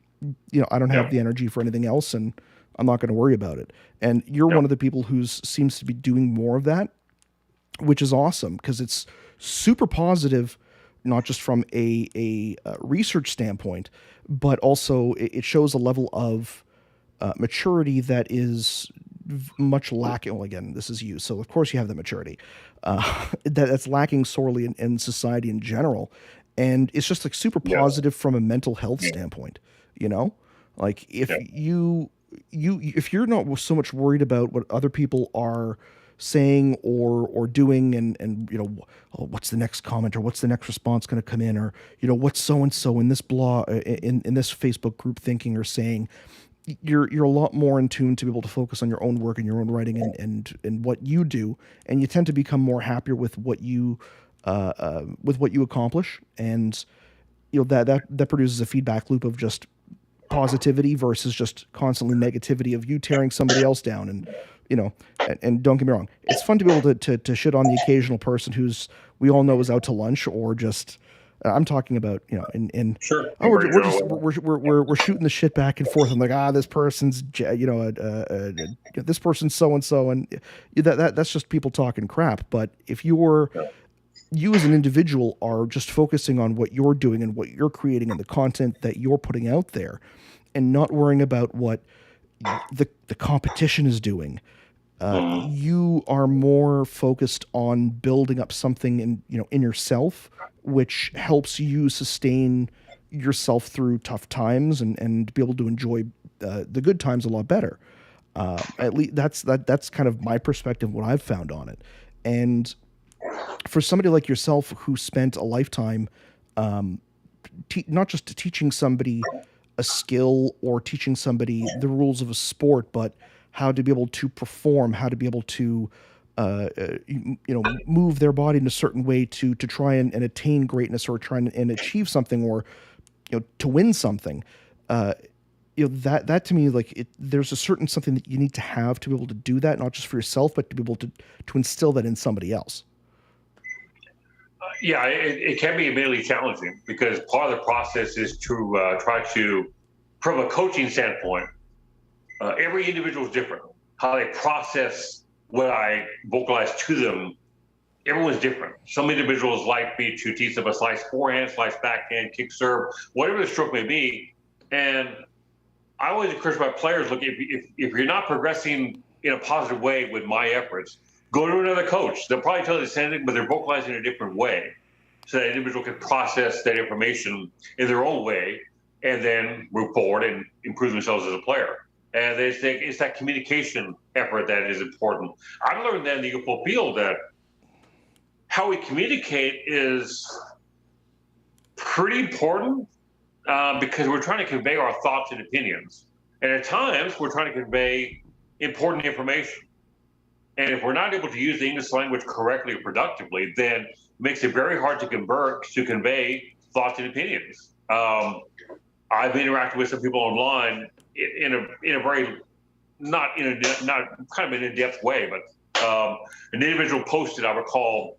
Speaker 1: I don't have the energy for anything else, and I'm not going to worry about it. And you're one of the people who seems to be doing more of that, which is awesome, because it's super positive, not just from a research standpoint, but also it shows a level of maturity that is much lacking. Well, again, this is you, so of course you have the maturity that's lacking sorely in society in general, and it's just like super positive from a mental health standpoint. Like, if if you're not so much worried about what other people are saying or doing, and what's the next comment, or what's the next response going to come in, or what's so and so in this blog in this Facebook group thinking or saying, you're a lot more in tune to be able to focus on your own work and your own writing and what you do, and you tend to become more happier with what you accomplish, and that produces a feedback loop of just positivity versus just constantly negativity of you tearing somebody else down. And don't get me wrong, it's fun to be able to shit on the occasional person who's, we all know, is out to lunch, or just I'm talking about,
Speaker 2: Sure.
Speaker 1: We're shooting the shit back and forth. I'm like, this person's, this person's so and so, and that's just people talking crap. But if you as an individual are just focusing on what you're doing and what you're creating and the content that you're putting out there, and not worrying about what the competition is doing. You are more focused on building up something in yourself, which helps you sustain yourself through tough times and be able to enjoy the good times a lot better. At least that's kind of my perspective, what I've found on it. And for somebody like yourself who spent a lifetime not just teaching somebody a skill or teaching somebody the rules of a sport, but how to be able to perform, how to be able to move their body in a certain way to try and attain greatness or try and achieve something, or to win something. That to me, like, there's a certain something that you need to have to be able to do that, not just for yourself, but to be able to instill that in somebody else.
Speaker 2: Yeah, it can be admittedly challenging because part of the process is to try to, from a coaching standpoint, every individual is different. How they process what I vocalize to them, everyone's different. Some individuals like me to teach them a slice forehand, slice backhand, kick serve, whatever the stroke may be. And I always encourage my players, look, if you're not progressing in a positive way with my efforts, go to another coach. They'll probably tell you the same thing, but they're vocalizing in a different way. So that individual can process that information in their own way and then move forward and improve themselves as a player. And it's that communication effort that is important. I've learned that in the UFO field that how we communicate is pretty important because we're trying to convey our thoughts and opinions. And at times, we're trying to convey important information. And if we're not able to use the English language correctly or productively, then it makes it very hard to convey thoughts and opinions. I've interacted with some people online in a very not kind of an in-depth way, but an individual posted, I recall,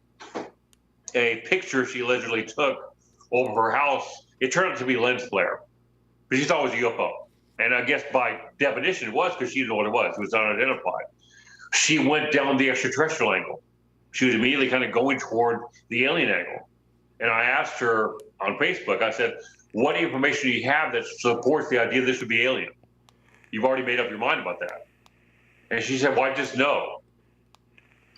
Speaker 2: a picture she allegedly took over her house. It turned out to be lens flare, but she thought it was a UFO. And I guess by definition it was, because she didn't know what it was. It was unidentified. She went down the extraterrestrial angle. She was immediately kind of going toward the alien angle. And I asked her on Facebook, I said, what information do you have that supports the idea this would be alien? You've already made up your mind about that. And she said, well, I just know.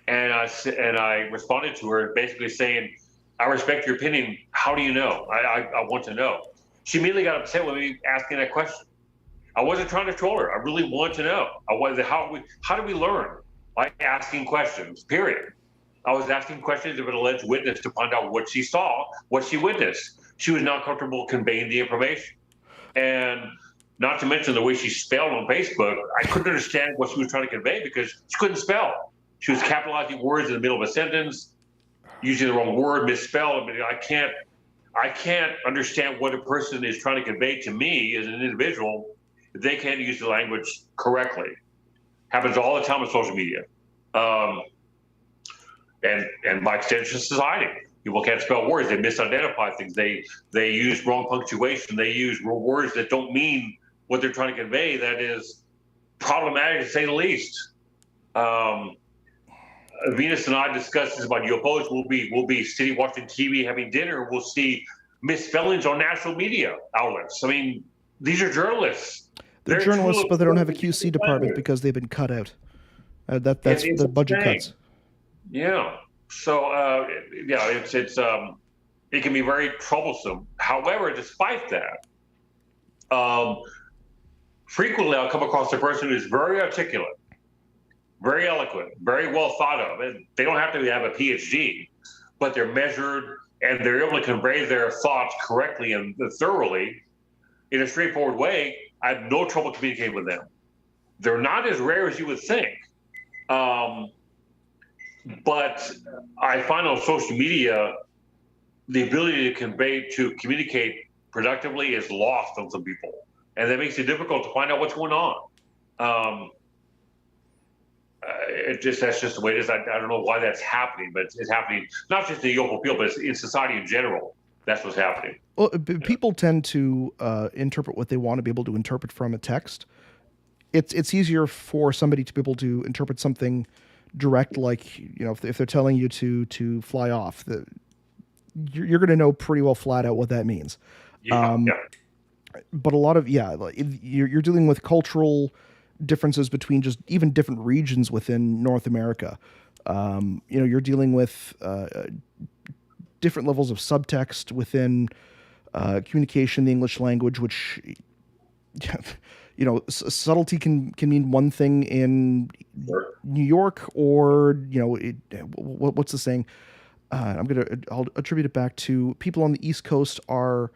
Speaker 2: And I responded to her basically saying, I respect your opinion. How do you know? I want to know. She immediately got upset with me asking that question. I wasn't trying to troll her. I really want to know. How do we learn? By asking questions, period. I was asking questions of an alleged witness to find out what she saw, what she witnessed. She was not comfortable conveying the information. And not to mention the way she spelled on Facebook, I couldn't understand what she was trying to convey because she couldn't spell. She was capitalizing words in the middle of a sentence, using the wrong word, misspelled. I mean, I can't understand what a person is trying to convey to me as an individual if they can't use the language correctly. Happens all the time on social media. And by extension, society. People can't spell words. They misidentify things. They use wrong punctuation. They use words that don't mean what they're trying to convey. That is problematic, to say the least. Venus and I discussed this about UFOs. We'll be sitting watching TV, having dinner. We'll see misspellings on national media outlets. I mean, these are journalists.
Speaker 1: They're journalists, but they don't have a QC department because they've been cut out. That's the budget cuts.
Speaker 2: Yeah. So it can be very troublesome. However, despite that, frequently I'll come across a person who's very articulate, very eloquent, very well thought of, and they don't have to have a PhD, but they're measured and they're able to convey their thoughts correctly and thoroughly in a straightforward way. I have no trouble communicating with them. They're not as rare as you would think. But I find on social media, the ability to communicate productively is lost on some people. And that makes it difficult to find out what's going on. That's just the way it is. I don't know why that's happening, but it's happening, not just in the UFO field, but it's in society in general. That's what's happening.
Speaker 1: Well, people tend to interpret what they want to be able to interpret from a text. It's easier for somebody to be able to interpret something direct, like, if they're telling you to fly off, you're going to know pretty well flat out what that means.
Speaker 2: Yeah.
Speaker 1: but a lot of like, you're dealing with cultural differences between just even different regions within North America. You're dealing with different levels of subtext within communication in the English language, which subtlety can mean one thing in New York, or what's the saying? I'll attribute it back to people on the East Coast are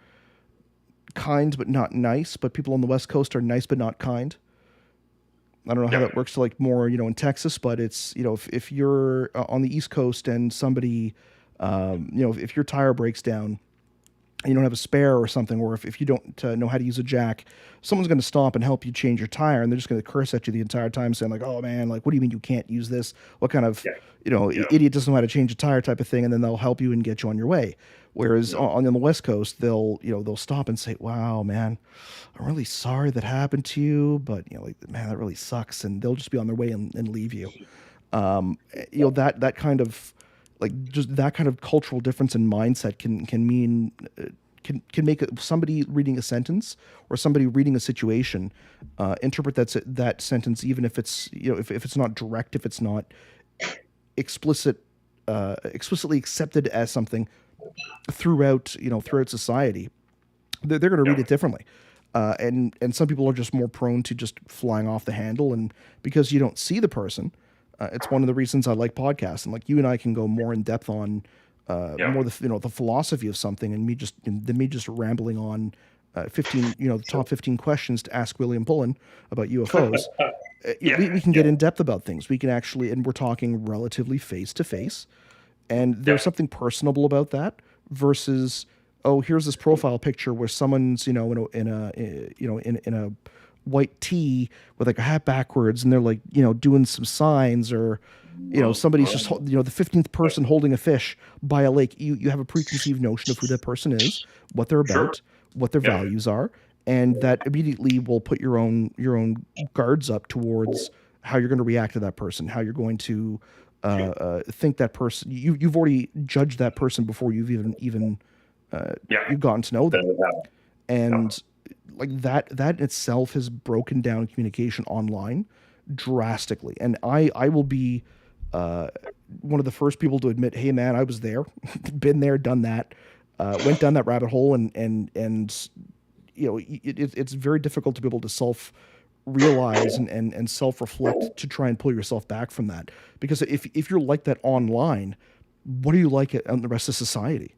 Speaker 1: kind but not nice, but people on the West Coast are nice but not kind. I don't know how that works like more, in Texas, but it's, if you're on the East Coast and somebody, if your tire breaks down and you don't have a spare or something, or if you don't know how to use a jack, someone's going to stop and help you change your tire, and they're just going to curse at you the entire time, saying like, "Oh man, like, what do you mean you can't use this? What kind of, idiot doesn't know how to change a tire?" type of thing, and then they'll help you and get you on your way. Whereas on the West Coast, they'll stop and say, "Wow, man, I'm really sorry that happened to you, but man, that really sucks," and they'll just be on their way and leave you. That kind of, like, just that kind of cultural difference in mindset can mean can make somebody reading a sentence or somebody reading a situation interpret that sentence, even if it's if it's not direct, if it's not explicitly accepted as something throughout society, they're going to read it differently. And some people are just more prone to just flying off the handle, and because you don't see the person. It's one of the reasons I like podcasts, and like you and I can go more in depth on more the philosophy of something, and me just rambling on 15 the top 15 questions to ask William Pullin about UFOs. We can get in depth about things. We can actually, and we're talking relatively face to face, and there's something personable about that versus, oh, here's this profile picture where someone's in a white tee with like a hat backwards, and they're like doing some signs, or somebody's just the 15th person holding a fish by a lake. You have a preconceived notion of who that person is, what they're about, what their values are, and that immediately will put your own guards up towards how you're going to react to that person, how you're going to think that person. You've already judged that person before you've even you've gotten to know them, and like that in itself has broken down communication online drastically. And I will be one of the first people to admit, hey man, I was there, been there, done that, went down that rabbit hole, and it's very difficult to be able to self-realize and self-reflect to try and pull yourself back from that. Because if you're like that online, what are you like in the rest of society?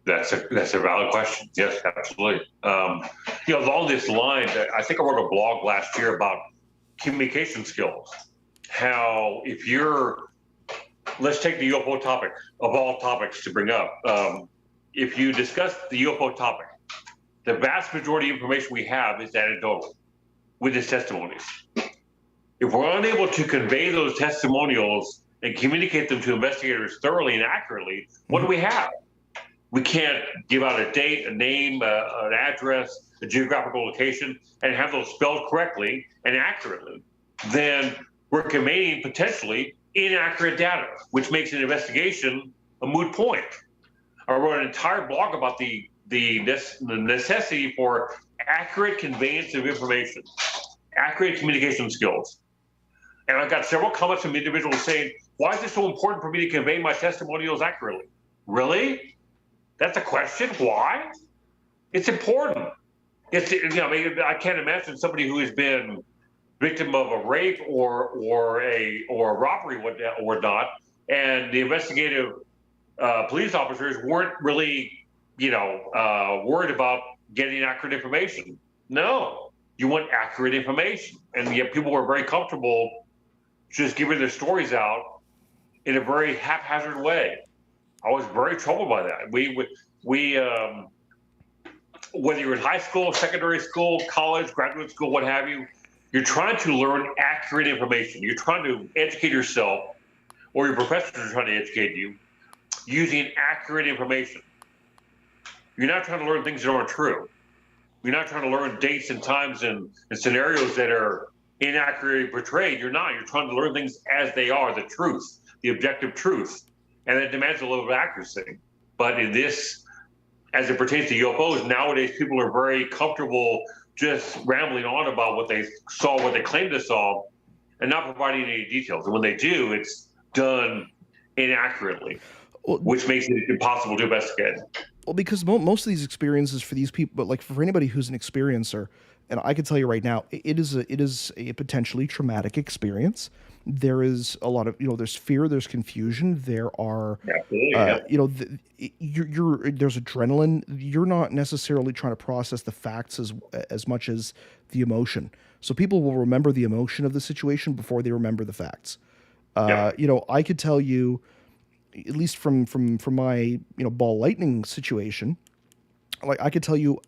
Speaker 2: That's a valid question. Yes, absolutely. Along this line, I think I wrote a blog last year about communication skills. How let's take the UFO topic of all topics to bring up. If you discuss the UFO topic, the vast majority of information we have is anecdotal, witness testimonies. If we're unable to convey those testimonials and communicate them to investigators thoroughly and accurately, what do we have? We can't give out a date, a name, an address, a geographical location, and have those spelled correctly and accurately. Then we're conveying potentially inaccurate data, which makes an investigation a moot point. I wrote an entire blog about the necessity for accurate conveyance of information, accurate communication skills. And I've got several comments from individuals saying, why is it so important for me to convey my testimonials accurately? Really? That's a question. Why? It's important. I can't imagine somebody who has been victim of a rape or a robbery or not, and the investigative police officers weren't really worried about getting accurate information. No, you want accurate information, and yet people were very comfortable just giving their stories out in a very haphazard way. I was very troubled by that. We whether you're in high school, secondary school, college, graduate school, what have you, you're trying to learn accurate information. You're trying to educate yourself, or your professors are trying to educate you using accurate information. You're not trying to learn things that aren't true. You're not trying to learn dates and times and scenarios that are inaccurately portrayed. You're not. You're trying to learn things as they are, the truth, the objective truth. And it demands a little bit of accuracy. But in this as it pertains to UFOs, nowadays people are very comfortable just rambling on about what they saw, what they claim to saw, and not providing any details. And when they do, it's done inaccurately,
Speaker 1: Well,
Speaker 2: which makes it impossible to investigate.
Speaker 1: Well, because most of these experiences for these people, but like for anybody who's an experiencer, and I can tell you right now, it is a potentially traumatic experience. There is a lot of, there's fear, there's confusion, there are,
Speaker 2: Absolutely, yeah.
Speaker 1: there's adrenaline. You're not necessarily trying to process the facts as much as the emotion. So people will remember the emotion of the situation before they remember the facts.
Speaker 2: Yeah.
Speaker 1: I could tell you, at least from my ball lightning situation, like I could tell you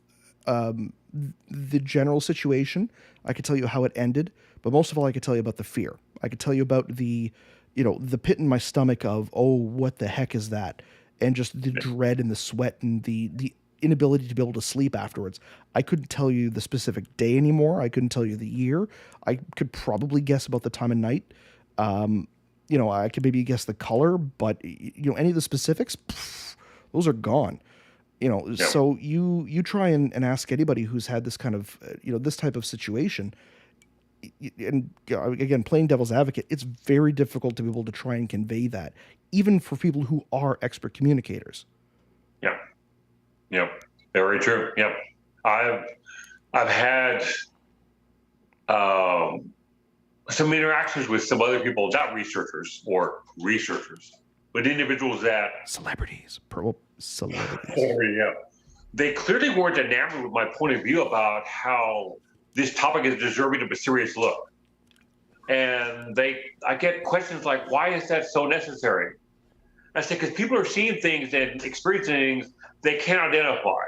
Speaker 1: the general situation. I could tell you how it ended, but most of all, I could tell you about the fear. I could tell you about the pit in my stomach of, oh, what the heck is that, and just the dread and the sweat and the inability to be able to sleep afterwards. I couldn't tell you the specific day anymore. I couldn't tell you the year. I could probably guess about the time of night. I could maybe guess the color, but any of the specifics, those are gone. So you try and ask anybody who's had this kind of this type of situation, and again, playing devil's advocate, it's very difficult to be able to try and convey that, even for people who are expert communicators.
Speaker 2: Yeah, very true. Yeah, I've had some interactions with some other people, not researchers, but individuals that
Speaker 1: celebrities.
Speaker 2: Yeah, they clearly weren't enamored with my point of view about how this topic is deserving of a serious look. And I get questions like, why is that so necessary? I say, because people are seeing things and experiencing things they can't identify.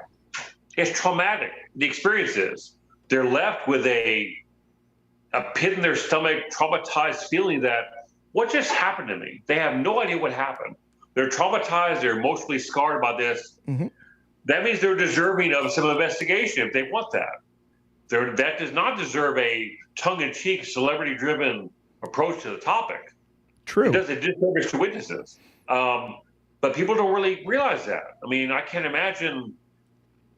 Speaker 2: It's traumatic. The experience is. They're left with a pit in their stomach, traumatized feeling that, what just happened to me? They have no idea what happened. They're traumatized. They're emotionally scarred about this.
Speaker 1: Mm-hmm.
Speaker 2: That means they're deserving of some investigation if they want that. That does not deserve a tongue-in-cheek, celebrity-driven approach to the topic.
Speaker 1: True.
Speaker 2: It does a disservice to witnesses. But people don't really realize that. I mean, I can't imagine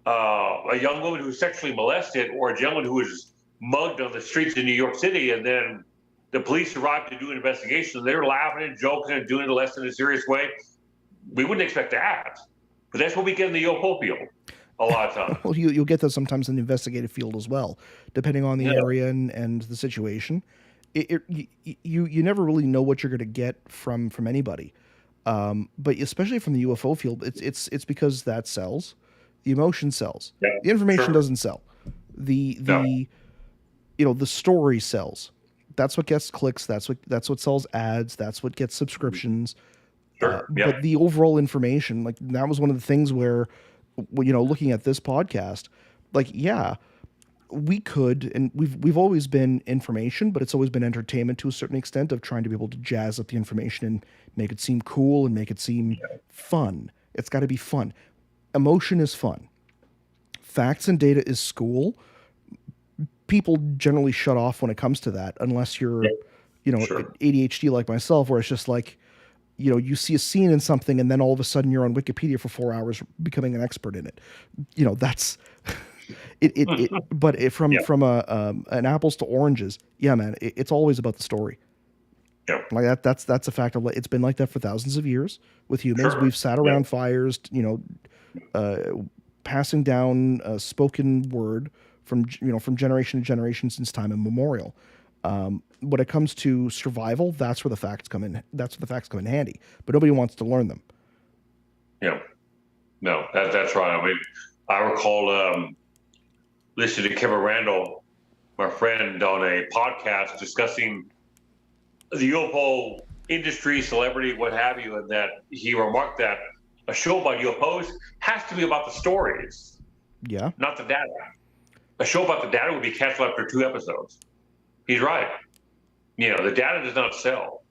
Speaker 2: a young woman who's sexually molested or a gentleman who was mugged on the streets of New York City, and then the police arrived to do an investigation. They're laughing and joking and doing it less in a serious way. We wouldn't expect that. But that's what we get in the UFO field a lot of times.
Speaker 1: Well, you'll get that sometimes in the investigative field as well, depending on the area and the situation. You never really know what you're going to get from anybody. But especially from the UFO field, it's because that sells. The emotion sells.
Speaker 2: Yeah,
Speaker 1: the information
Speaker 2: sure.
Speaker 1: doesn't sell. The story sells. That's what gets clicks. That's what sells ads. That's what gets subscriptions.
Speaker 2: Sure.
Speaker 1: But the overall information, like that was one of the things where, looking at this podcast, like, yeah, we could, and we've always been information, but it's always been entertainment to a certain extent of trying to be able to jazz up the information and make it seem cool and make it seem fun. It's got to be fun. Emotion is fun. Facts and data is school. People generally shut off when it comes to that, unless you're,
Speaker 2: Sure.
Speaker 1: ADHD like myself, where it's just like, you see a scene in something and then all of a sudden you're on Wikipedia for 4 hours becoming an expert in it. That's it. But from an apples to oranges, yeah, man, it's always about the story.
Speaker 2: Yeah.
Speaker 1: Like that's a fact of, it's been like that for thousands of years with humans.
Speaker 2: Sure.
Speaker 1: We've sat around fires, passing down spoken word from generation to generation since time immemorial. When it comes to survival, that's where the facts come in. That's where the facts come in handy. But nobody wants to learn them.
Speaker 2: Yeah. No, that's right. I mean, I recall listening to Kevin Randall, my friend, on a podcast discussing the UFO industry, celebrity, what have you, and that he remarked that a show about UFOs has to be about the stories, not the data. A show about the data would be canceled after 2 episodes. He's right. The data does not sell.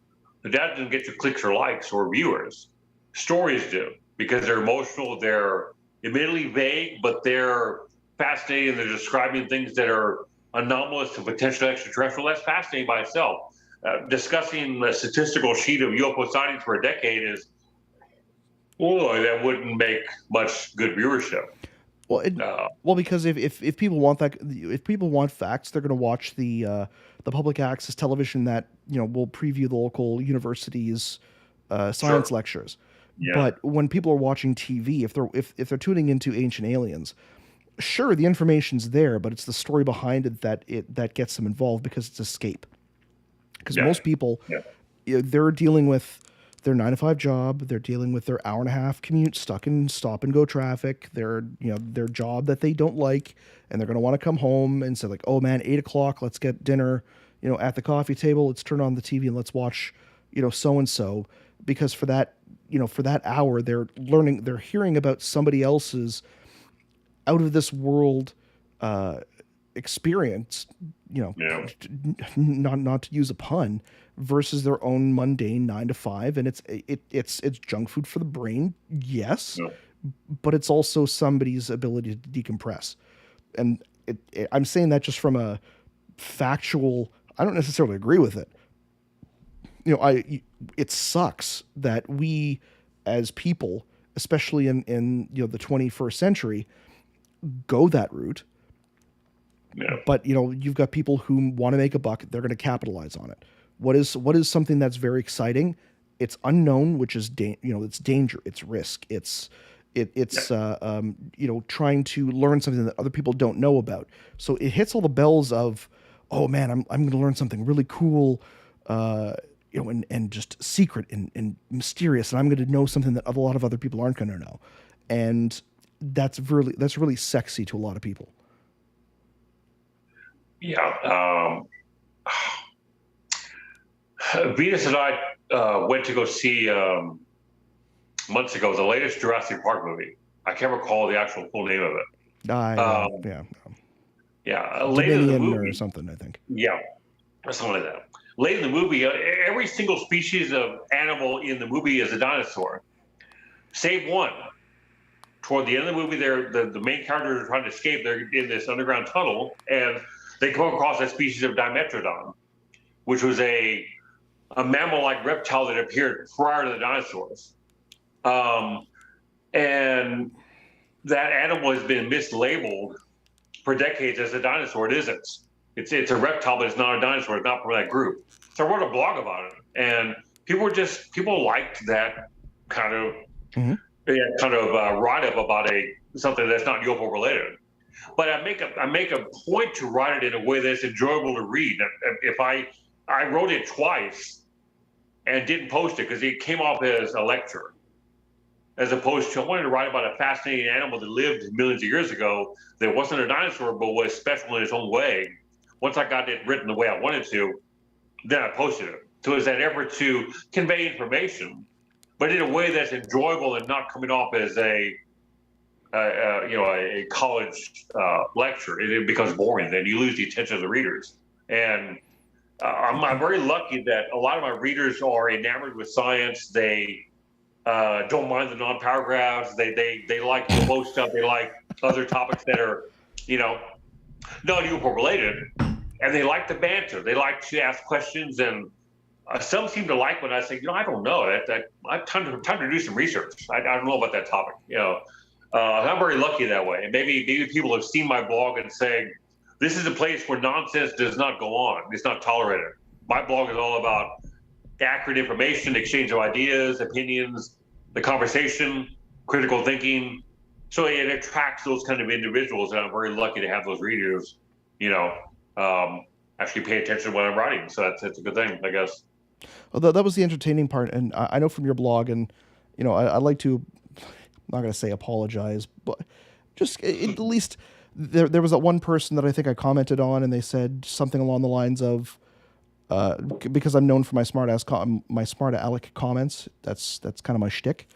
Speaker 2: The data doesn't get you clicks or likes or viewers. Stories do, because they're emotional. They're admittedly vague, but they're fascinating. They're describing things that are anomalous to potential extraterrestrial. That's fascinating by itself. Discussing the statistical sheet of UFO sightings for a decade is Well, that wouldn't make much good viewership.
Speaker 1: Well, because if people want if people want facts, they're going to watch the public access television that will preview the local universities' science
Speaker 2: Sure.
Speaker 1: lectures.
Speaker 2: Yeah.
Speaker 1: But when people are watching TV, if they're tuning into Ancient Aliens, sure, the information's there, but it's the story behind it that gets them involved because it's escape. Because
Speaker 2: Yeah.
Speaker 1: most people,
Speaker 2: Yeah.
Speaker 1: they're dealing with their 9 to 5 job, they're dealing with their hour-and-a-half commute stuck in stop and go traffic, their job that they don't like, and they're going to want to come home and say like, oh man, 8 o'clock, let's get dinner, at the coffee table, let's turn on the TV and let's watch, so and so, because for that hour they're hearing about somebody else's out of this world experience,
Speaker 2: Yeah.
Speaker 1: not to use a pun, versus their own mundane 9 to 5, and it's junk food for the brain, yes,
Speaker 2: Yeah.
Speaker 1: but it's also somebody's ability to decompress, and I'm saying that just from a factual. I don't necessarily agree with it. It sucks that we as people, especially in the 21st century, go that route.
Speaker 2: Yeah.
Speaker 1: But you've got people who want to make a buck. They're going to capitalize on it. What is something that's very exciting? It's unknown, which is it's danger, it's risk, it's trying to learn something that other people don't know about. So it hits all the bells of, oh man, I'm going to learn something really cool, and just secret and mysterious, and I'm going to know something that a lot of other people aren't going to know, and that's really sexy to a lot of people.
Speaker 2: Yeah. Venus and I went to go see months ago the latest Jurassic Park movie. I can't recall the actual full name of it. Yeah, later in the
Speaker 1: Dominion
Speaker 2: movie
Speaker 1: or something, I think.
Speaker 2: Yeah, or something like that. Late in the movie, every single species of animal in the movie is a dinosaur, save one. Toward the end of the movie, the main characters are trying to escape. They're in this underground tunnel, and they come across a species of Dimetrodon, which was a mammal-like reptile that appeared prior to the dinosaurs. And that animal has been mislabeled for decades as a dinosaur. It isn't. It's a reptile, but it's not a dinosaur. It's not from that group. So I wrote a blog about it, and people liked that kind of write up about something that's not UFO related. But I make a point to write it in a way that's enjoyable to read. If I wrote it twice and didn't post it because it came off as a lecture, as opposed to I wanted to write about a fascinating animal that lived millions of years ago that wasn't a dinosaur but was special in its own way. Once I got it written the way I wanted to, then I posted it. So it was that effort to convey information, but in a way that's enjoyable and not coming off as a college lecture. It becomes boring. Then you lose the attention of the readers. And I'm very lucky that a lot of my readers are enamored with science. They don't mind the non-paragraphs. They like UFO stuff. They like other topics that are, not UFO related, and they like the banter. They like to ask questions, and some seem to like when I say, I don't know. I have time to do some research. I don't know about that topic. I'm very lucky that way. And maybe people have seen my blog and say, this is a place where nonsense does not go on. It's not tolerated. My blog is all about accurate information, exchange of ideas, opinions, the conversation, critical thinking. So it attracts those kind of individuals, and I'm very lucky to have those readers, actually pay attention to what I'm writing. So that's a good thing, I guess.
Speaker 1: Well, that was the entertaining part, and I know from your blog, and I like to, I'm not going to say apologize, but just at least there was that one person that I think I commented on, and they said something along the lines of, because I'm known for my smart aleck comments. That's kind of my shtick.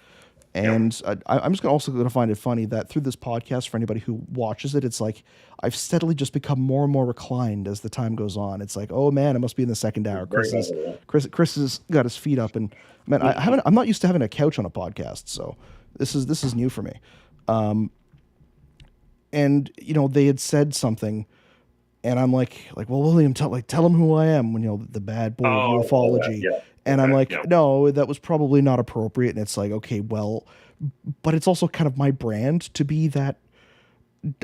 Speaker 1: And I'm just also going to find it funny that through this podcast, for anybody who watches it, it's like I've steadily just become more and more reclined as the time goes on. It's like, oh man, it must be in the second hour. Chris has got his feet up, and man, I'm not used to having a couch on a podcast, so this is new for me. And they had said something, and I'm like, well, William, tell him who I am, when the bad boy of ufology. And I'm like, no, that was probably not appropriate. And it's like, okay, well, but it's also kind of my brand to be that.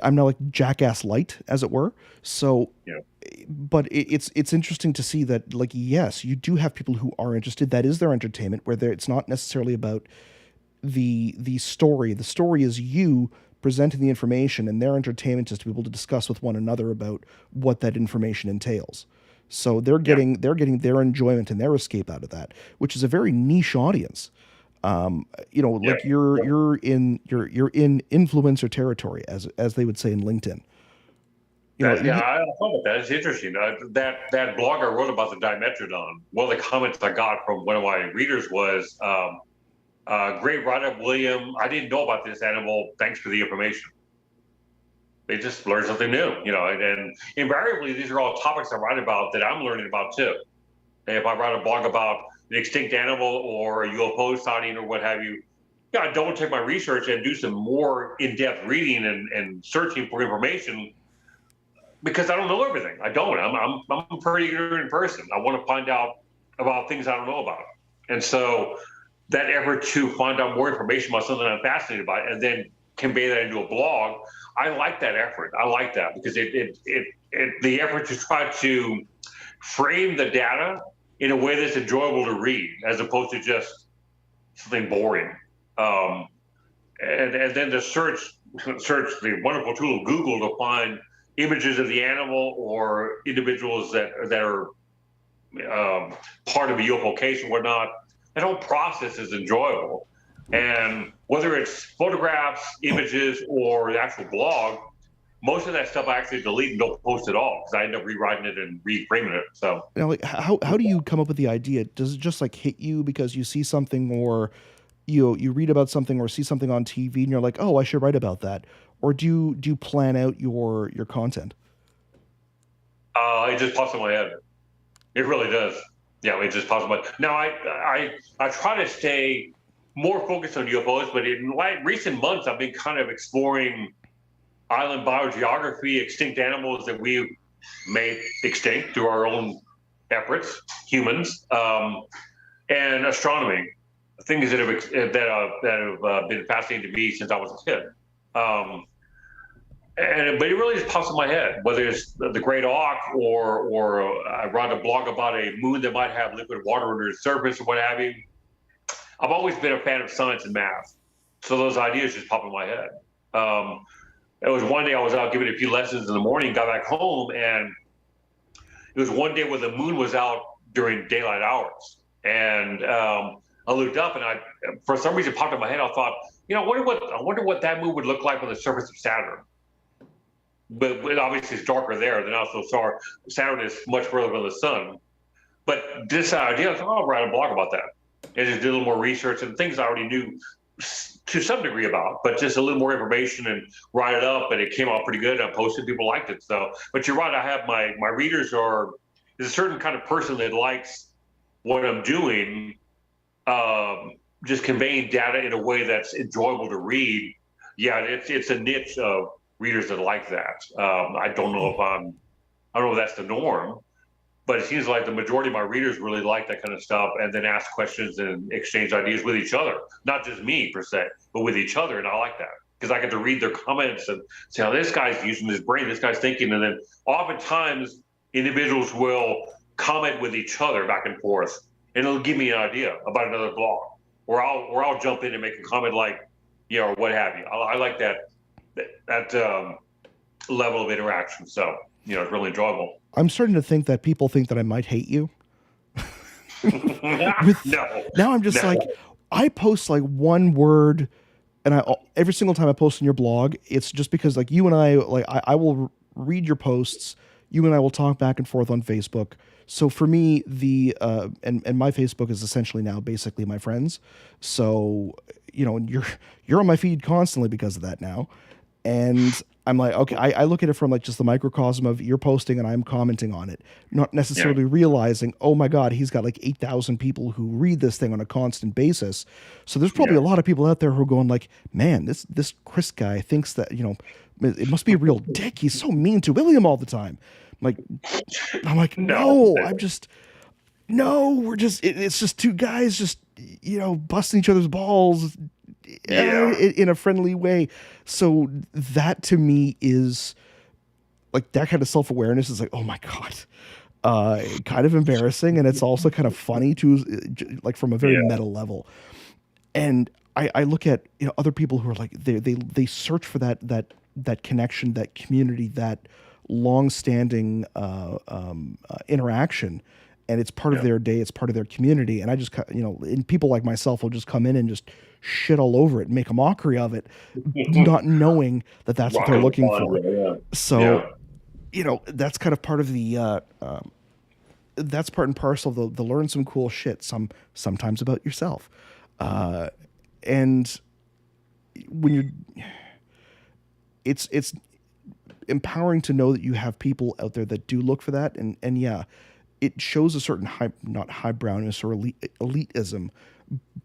Speaker 1: I'm now like jackass light, as it were. So,
Speaker 2: Yeah.
Speaker 1: but it's interesting to see that, like, yes, you do have people who are interested. That is their entertainment, where it's not necessarily about the story. The story is you presenting the information, and their entertainment is to be able to discuss with one another about what that information entails. So they're getting their enjoyment and their escape out of that, which is a very niche audience.
Speaker 2: Yeah.
Speaker 1: Like you're in influencer territory, as they would say in LinkedIn.
Speaker 2: I thought about that. It's interesting. That blog I wrote about the Dimetrodon, one of the comments I got from one of my readers was, great write-up, William. I didn't know about this animal. Thanks for the information. They just learned something new, and invariably, these are all topics I write about that I'm learning about too. And if I write a blog about an extinct animal or a UFO sighting or what have you, I double check my research and do some more in-depth reading and searching for information, because I don't know everything. I don't. I'm a pretty ignorant person. I want to find out about things I don't know about. And so that effort to find out more information about something I'm fascinated by and then convey that into a blog, I like that effort. I like that because the effort to try to frame the data in a way that's enjoyable to read, as opposed to just something boring. And then to search the wonderful tool of Google to find images of the animal or individuals that are part of a UFO case and whatnot. That whole process is enjoyable. And whether it's photographs, images, or the actual blog, most of that stuff I actually delete and don't post at all because I end up rewriting it and reframing it. So,
Speaker 1: like, how do you come up with the idea? Does it just like hit you because you see something, or you read about something or see something on TV and you're like, oh, I should write about that? Or do you plan out your content?
Speaker 2: It just pops in my head. It really does. Yeah, it just pops in my head. Now, I try to stay more focused on UFOs, but in recent months, I've been kind of exploring island biogeography, extinct animals that we've made extinct through our own efforts, humans, and astronomy, things that have been fascinating to me since I was a kid. But it really just pops in my head, whether it's the Great Auk or I write a blog about a moon that might have liquid water under its surface or what have you. I've always been a fan of science and math, so those ideas just pop in my head. It was one day I was out giving a few lessons in the morning, got back home, and it was one day where the moon was out during daylight hours. And I looked up, and for some reason, it popped in my head. I thought, I wonder what that moon would look like on the surface of Saturn. But obviously, it's darker there than also Saturn is much further from the sun. But this idea, I thought, I'll write a blog about that. And just did a little more research and things I already knew to some degree about, but just a little more information and write it up, and it came out pretty good. I posted, people liked it. So, but you're right. I have my readers is a certain kind of person that likes what I'm doing, just conveying data in a way that's enjoyable to read. Yeah, it's a niche of readers that like that. I don't know if that's the norm, but it seems like the majority of my readers really like that kind of stuff and then ask questions and exchange ideas with each other. Not just me per se, but with each other. And I like that because I get to read their comments and say, oh, this guy's using his brain, this guy's thinking. And then oftentimes individuals will comment with each other back and forth, and it'll give me an idea about another blog. Or I'll jump in and make a comment like, or what have you. I like that level of interaction. So, it's really enjoyable.
Speaker 1: I'm starting to think that people think that I might hate you.
Speaker 2: No.
Speaker 1: Now I'm just like, I post like one word, and every single time I post in your blog, it's just because like you and I will read your posts. You and I will talk back and forth on Facebook. So for me, and my Facebook is essentially now basically my friends. So, you're on my feed constantly because of that now. And I'm like, okay, I look at it from like just the microcosm of you're posting and I'm commenting on it, not necessarily realizing, oh my God, he's got like 8,000 people who read this thing on a constant basis. So there's probably a lot of people out there who are going like, man, this Chris guy thinks that, it must be a real dick. He's so mean to William all the time. I'm like, no, it's just two guys just, busting each other's balls,
Speaker 2: Yeah.
Speaker 1: in a friendly way. So that to me is like that kind of self-awareness is like, oh my God, kind of embarrassing. And it's also kind of funny too, like from a very
Speaker 2: Yeah.
Speaker 1: meta level. And I look at, other people who are like, they search for that connection, that community, that long-standing interaction, and it's part of
Speaker 2: Yeah.
Speaker 1: their day, it's part of their community. And I just, and people like myself will just come in and just shit all over it and make a mockery of it, not knowing that that's what they're
Speaker 2: Rocking the
Speaker 1: looking
Speaker 2: fun,
Speaker 1: for.
Speaker 2: yeah.
Speaker 1: So,
Speaker 2: Yeah.
Speaker 1: that's kind of part of the that's part and parcel of the learn some cool shit, sometimes about yourself, and when you're, it's empowering to know that you have people out there that do look for that. And yeah, it shows a certain not highbrowness or elitism,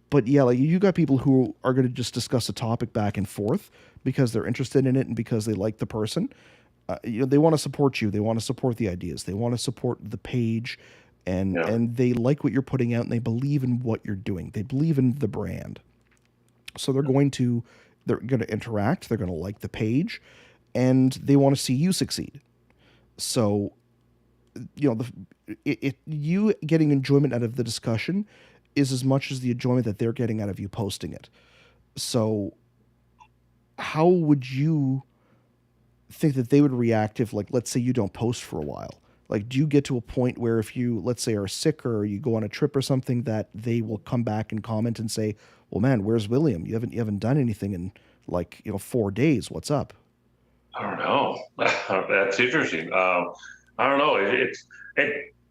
Speaker 1: but yeah, like you got people who are going to just discuss a topic back and forth because they're interested in it and because they like the person. They want to support you, they want to support the ideas, they want to support the page, and
Speaker 2: Yeah.
Speaker 1: they like what you're putting out, and they believe in what you're doing, they believe in the brand. So they're going to interact, they're going to like the page, and they want to see you succeed. So you getting enjoyment out of the discussion is as much as the enjoyment that they're getting out of you posting it. So how would you think that they would react if, like, let's say you don't post for a while? Like, do you get to a point where if you, let's say, are sick or you go on a trip or something, that they will come back and comment and say, well, man, where's William? You haven't done anything in, like, 4 days. What's up?
Speaker 2: I don't know. That's interesting. I don't know.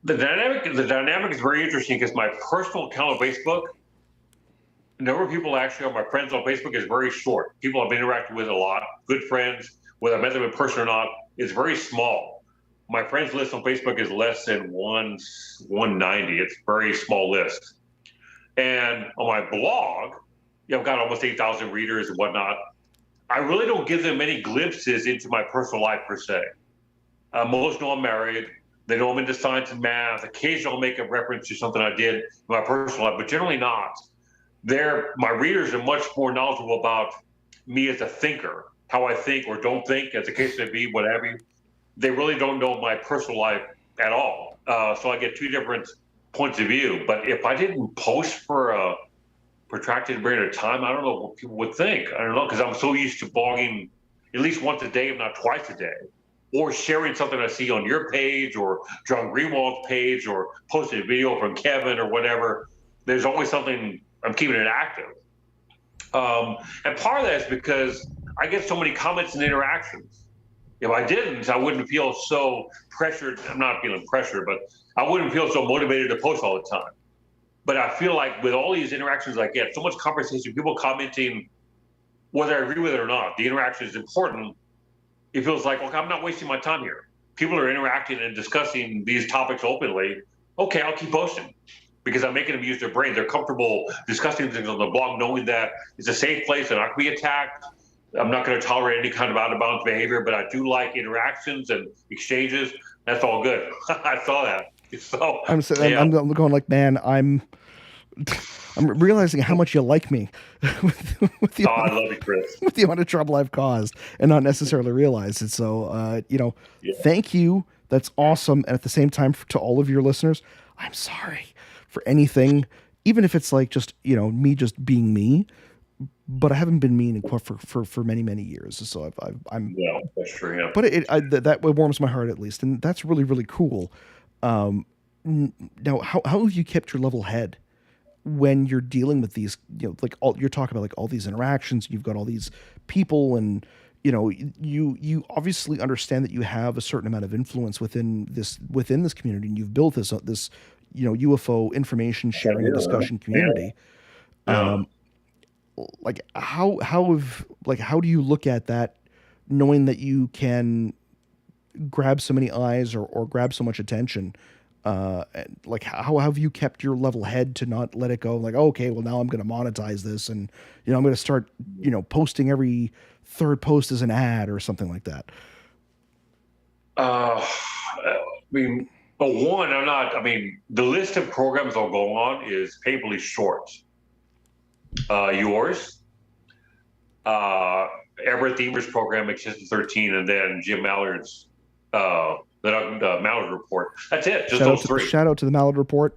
Speaker 2: The dynamic is very interesting because my personal account on Facebook, the number of people actually are my friends on Facebook is very short. People I've interacted with a lot, good friends, whether I met them in person or not, is very small. My friends list on Facebook is less than 190. It's a very small list. And on my blog, I've got almost 8,000 readers and whatnot. I really don't give them any glimpses into my personal life per se. Most know I'm married. They know I'm into science and math. Occasionally I'll make a reference to something I did in my personal life, but generally not. My readers are much more knowledgeable about me as a thinker, how I think or don't think, as the case may be, what have you. They really don't know my personal life at all. So I get two different points of view. But if I didn't post for a protracted period of time, I don't know what people would think. I don't know, because I'm so used to blogging at least once a day, if not twice a day, or sharing something I see on your page or John Greenwald's page or posting a video from Kevin or whatever. There's always something, I'm keeping it active. And part of that is because I get so many comments and interactions. If I didn't, I wouldn't feel so pressured. I'm not feeling pressured, but I wouldn't feel so motivated to post all the time. But I feel like with all these interactions I get, so much conversation, people commenting, whether I agree with it or not, the interaction is important. It feels like, okay, I'm not wasting my time here. People are interacting and discussing these topics openly. Okay, I'll keep posting because I'm making them use their brain. They're comfortable discussing things on the blog, knowing that it's a safe place. They're not going to be attacked. I'm not going to tolerate any kind of out of bounds behavior, but I do like interactions and exchanges. That's all good. I saw that. So
Speaker 1: I'm going like, man, I'm realizing how much you like me with the
Speaker 2: I love you, Chris.
Speaker 1: with the amount of trouble I've caused and not necessarily realize it. So, thank you. That's awesome. And at the same time, to all of your listeners, I'm sorry for anything, even if it's like just, me just being me, but I haven't been mean for many, many years. So I'm,
Speaker 2: yeah, that's true. Yeah.
Speaker 1: But that warms my heart at least. And that's really, really cool. Now, how have you kept your level head when you're dealing with these, you're talking about like all these interactions, you've got all these people, and you obviously understand that you have a certain amount of influence within this community, and you've built this UFO information sharing and discussion community.
Speaker 2: Yeah.
Speaker 1: Like how do you look at that, knowing that you can grab so many eyes or grab so much attention? Like how have you kept your level head to not let it go? Like, okay, well now I'm going to monetize this, and I'm going to start posting every third post as an ad or something like that.
Speaker 2: I mean, but one, the list of programs I'll go on is painfully short. Yours, Everett Thiemer's program, Extension 13, and then Jim Mallard's the Mallard Report. That's it. Just those three.
Speaker 1: Shout out to the Mallard Report.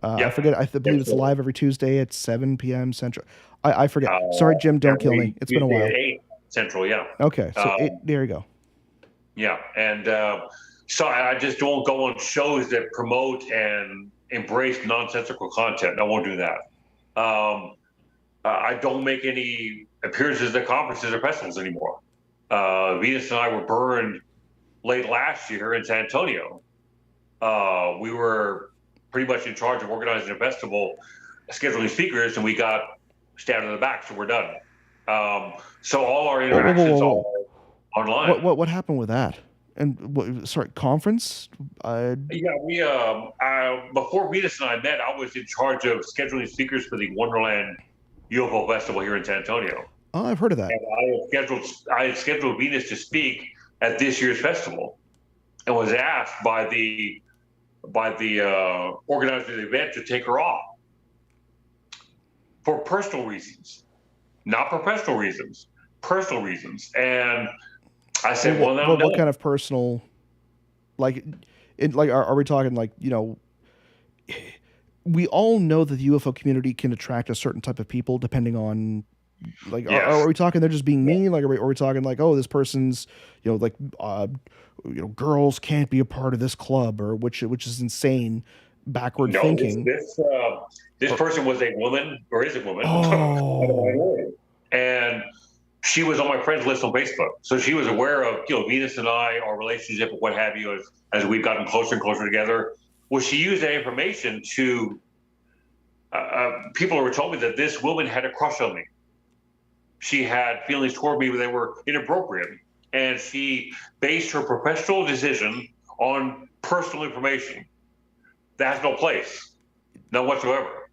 Speaker 2: Yep.
Speaker 1: I forget. I believe it's live every Tuesday at 7 p.m. Central. I forget. Sorry, Jim. Don't kill me. It's been a while.
Speaker 2: 8 Central. Yeah.
Speaker 1: Okay. So there you go.
Speaker 2: Yeah, and so I just don't go on shows that promote and embrace nonsensical content. I won't do that. I don't make any appearances at conferences or festivals anymore. Venus and I were burned late last year in San Antonio. We were pretty much in charge of organizing a festival, scheduling speakers, and we got stabbed in the back, so we're done. So all our interactions are online.
Speaker 1: What happened with that? And conference?
Speaker 2: Yeah, we before Venus and I met, I was in charge of scheduling speakers for the Wonderland UFO Festival here in San Antonio.
Speaker 1: Oh, I've heard of that.
Speaker 2: And I had scheduled Venus to speak at this year's festival, and was asked by the organizer of the event to take her off for personal reasons, not professional reasons, personal reasons. And I said, well, no.
Speaker 1: What kind of personal, are we talking we all know that the UFO community can attract a certain type of people depending on, yes. Are we talking they're just being mean? Are we talking this person's, girls can't be a part of this club, or which is insane, backward thinking.
Speaker 2: This person was a woman, or is a woman.
Speaker 1: Oh.
Speaker 2: And she was on my friends list on Facebook. So she was aware of, Venus and I, our relationship and what have you, as we've gotten closer and closer together. Well, she used that information to, people were told me that this woman had a crush on me. She had feelings toward me, but they were inappropriate. And she based her professional decision on personal information. That has no place, none whatsoever.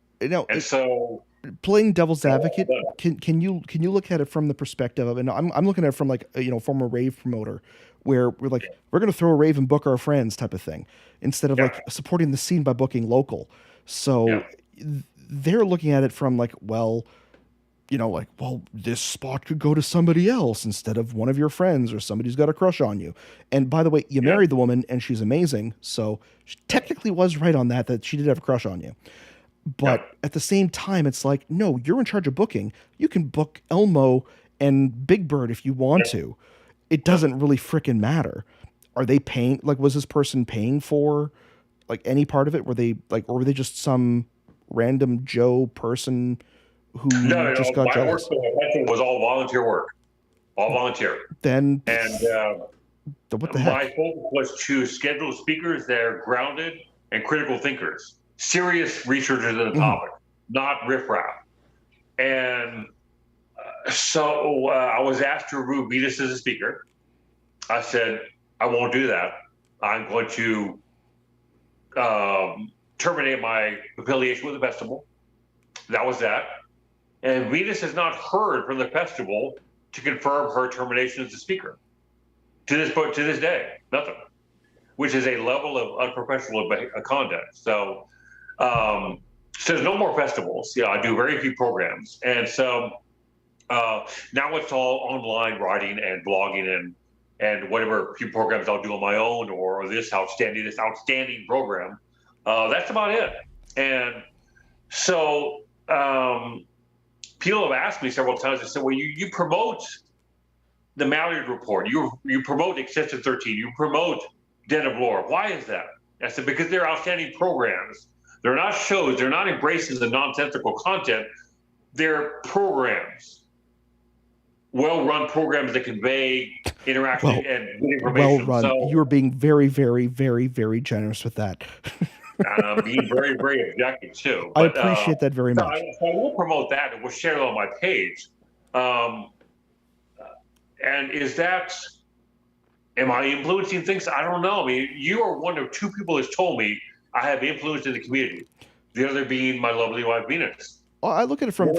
Speaker 2: So,
Speaker 1: playing devil's advocate, can you look at it from the perspective of, and I'm looking at it from from a rave promoter, where we're we're going to throw a rave and book our friends type of thing, instead of supporting the scene by booking local. So they're looking at it from well, this spot could go to somebody else instead of one of your friends, or somebody's got a crush on you. And by the way, you married the woman and she's amazing. So she technically was right on that she did have a crush on you. But at the same time, it's no, you're in charge of booking. You can book Elmo and Big Bird if you want to. It doesn't really frickin' matter. Are they paying? Was this person paying for any part of it? Were they or were they just some random Joe person who just got jealous?
Speaker 2: My work was all volunteer work, all volunteer.
Speaker 1: Then
Speaker 2: what the heck? My focus was to schedule speakers that are grounded and critical thinkers. Serious researchers of the topic, not riffraff. And so I was asked to remove Venus as a speaker. I said, I won't do that. I'm going to terminate my affiliation with the festival. That was that. And Venus has not heard from the festival to confirm her termination as a speaker. To this day, nothing. Which is a level of unprofessional conduct. So there's no more festivals. I do very few programs. And so now it's all online writing and blogging and whatever few programs I'll do on my own, or this outstanding program. That's about it. And so people have asked me several times, they said, well, you promote the Mallard Report, you promote Extension 13, you promote Den of Lore. Why is that? I said, because they're outstanding programs. They're not shows. They're not embracing the nonsensical content. They're programs, well-run programs that convey interaction and information.
Speaker 1: Well-run. So, you're being very, very, very, very generous with that.
Speaker 2: Being very, very objective too.
Speaker 1: But, I appreciate that very much.
Speaker 2: I will promote that, and we'll share it on my page. And am I influencing things? I don't know. I mean, you are one of two people that's told me I have influence in the community. The other being my lovely wife, Venus.
Speaker 1: Well, I look at it from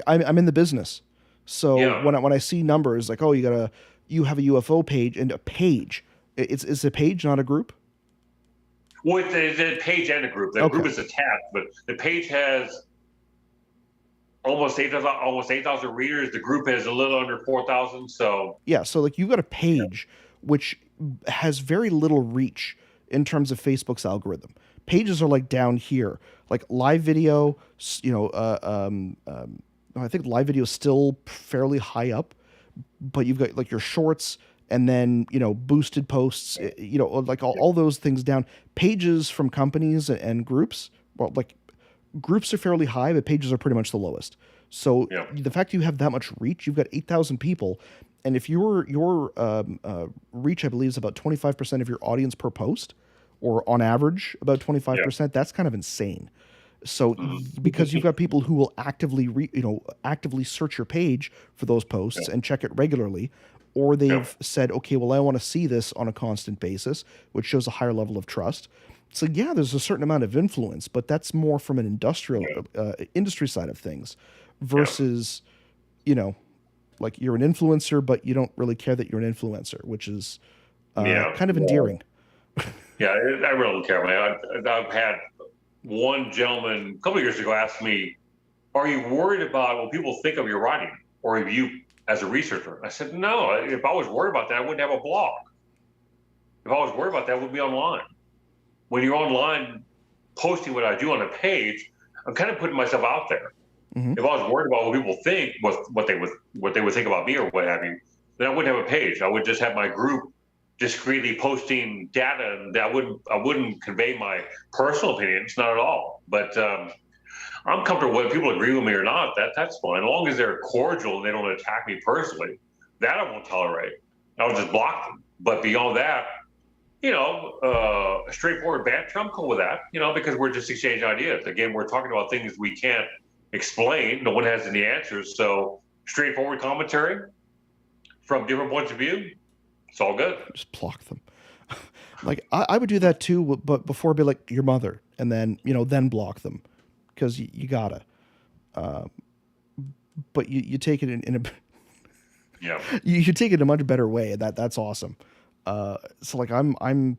Speaker 1: I'm in the business. So when I see numbers you have a UFO page, and a page, it's a page, not a group?
Speaker 2: Well, it's a page and a group. The group is attached, but the page has almost 8,000 readers. The group has a little under 4,000. So
Speaker 1: Yeah, so like you've got a page which has very little reach in terms of Facebook's algorithm. Pages are like down here, like live video. I think live video is still fairly high up, but you've got like your shorts and then boosted posts, like all those things down. Pages from companies and groups, well, like groups are fairly high, but pages are pretty much the lowest. So
Speaker 2: yeah,
Speaker 1: the fact you have that much reach, you've got 8,000 people, and if your reach, I believe, is about 25% of your audience per post, or on average about
Speaker 2: yeah.
Speaker 1: 25%, that's kind of insane. So
Speaker 2: Mhm.
Speaker 1: because you've got people who will actively search your page for those posts
Speaker 2: Yeah,
Speaker 1: and check it regularly, or
Speaker 2: yeah,
Speaker 1: they've said, okay, well, I want to see this on a constant basis, which shows a higher level of trust. So yeah, there's a certain amount of influence, but that's more from an industry side of things,
Speaker 2: yeah,
Speaker 1: versus you know like you're an influencer, but you don't really care that you're an influencer, which is
Speaker 2: yeah.
Speaker 1: kind of endearing.
Speaker 2: Yeah, I really don't care, man. I've had one gentleman a couple of years ago ask me, "Are you worried about what people think of your writing or of you as a researcher?" I said, "No. If I was worried about that, I wouldn't have a blog. If I was worried about that, I would be online. When you're online posting what I do on a page, I'm kind of putting myself out there.
Speaker 1: Hmm.
Speaker 2: If I was worried about what people think, what they would think about me or what have you, then I wouldn't have a page. I would just have my group discreetly posting data, and I wouldn't convey my personal opinions, not at all. But I'm comfortable whether people agree with me or not. That's fine, as long as they're cordial and they don't attack me personally. That I won't tolerate. I'll just block them. But beyond that, a straightforward banter, I'm cool with that. Because we're just exchanging ideas. Again, we're talking about things we can't explain. No one has any answers. So straightforward commentary from different points of view. It's all good.
Speaker 1: Just block them. Like I would do that too, but before be like your mother, and then then block them, because you gotta. Uh, but you take it in a
Speaker 2: Yeah.
Speaker 1: you take it in a much better way, and that's awesome. So like I'm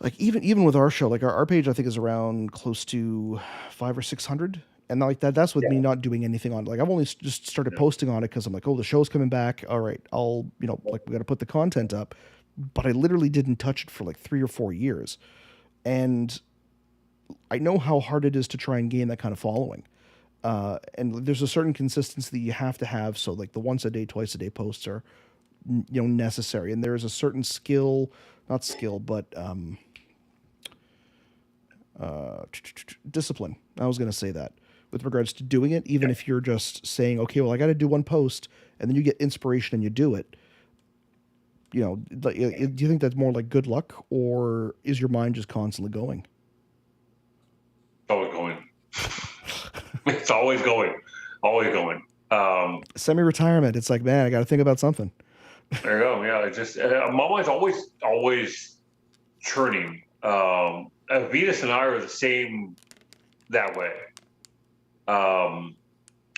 Speaker 1: like even with our show, like our page I think is around close to 500 or 600, and like that's with
Speaker 2: Yeah.
Speaker 1: me not doing anything on it. Like I've only just started
Speaker 2: Yeah.
Speaker 1: posting on it because I'm like, oh, the show's coming back, all right, I'll like we got to put the content up. But I literally didn't touch it for like 3 or 4 years, and I know how hard it is to try and gain that kind of following. And there's a certain consistency that you have to have, so like the once a day, twice a day posts are necessary, and there's a certain skill, not skill, but discipline. I was going to say that with regards to doing it, even if you're just saying, okay, well, I got to do one post, and then you get inspiration and you do it. Do you think that's more like good luck, or is your mind just constantly going?
Speaker 2: It's always going. It's always going. Always going.
Speaker 1: Semi-retirement. It's like, man, I got to think about something.
Speaker 2: There you go. Yeah. It's just, my mind's always churning. Venus and I are the same that way.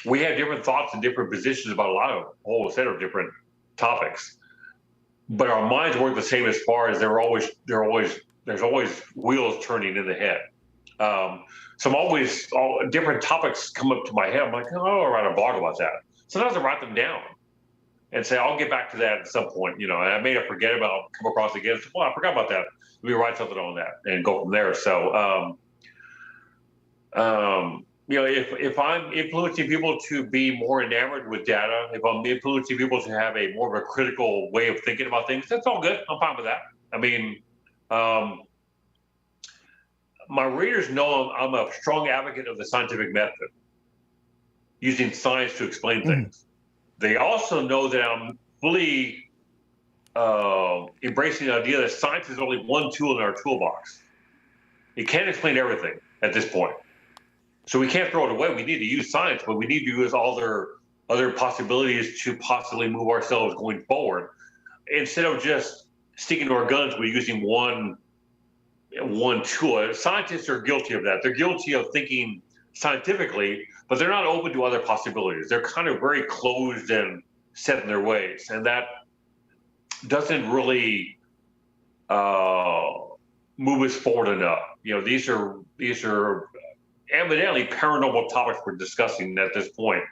Speaker 2: We have different thoughts and different positions about a whole set of different topics, but our minds work the same as far as there's always wheels turning in the head. So different topics come up to my head. I'm like, oh, I'll write a blog about that. Sometimes I write them down and say, I'll get back to that at some point, and I may have forget about, I'll come across it again. So, well, I forgot about that. Let me write something on that and go from there. So, if I'm influencing people to be more enamored with data, if I'm influencing people to have a more of a critical way of thinking about things, that's all good. I'm fine with that. I mean, my readers know I'm a strong advocate of the scientific method, using science to explain things. They also know that I'm fully embracing the idea that science is only one tool in our toolbox. It can't explain everything at this point. So we can't throw it away. We need to use science, but we need to use all their other possibilities to possibly move ourselves going forward. Instead of just sticking to our guns, we're using one tool. Scientists are guilty of that. They're guilty of thinking scientifically, but they're not open to other possibilities. They're kind of very closed and set in their ways, and that doesn't really move us forward enough. These are evidently paranormal topics we're discussing at this point,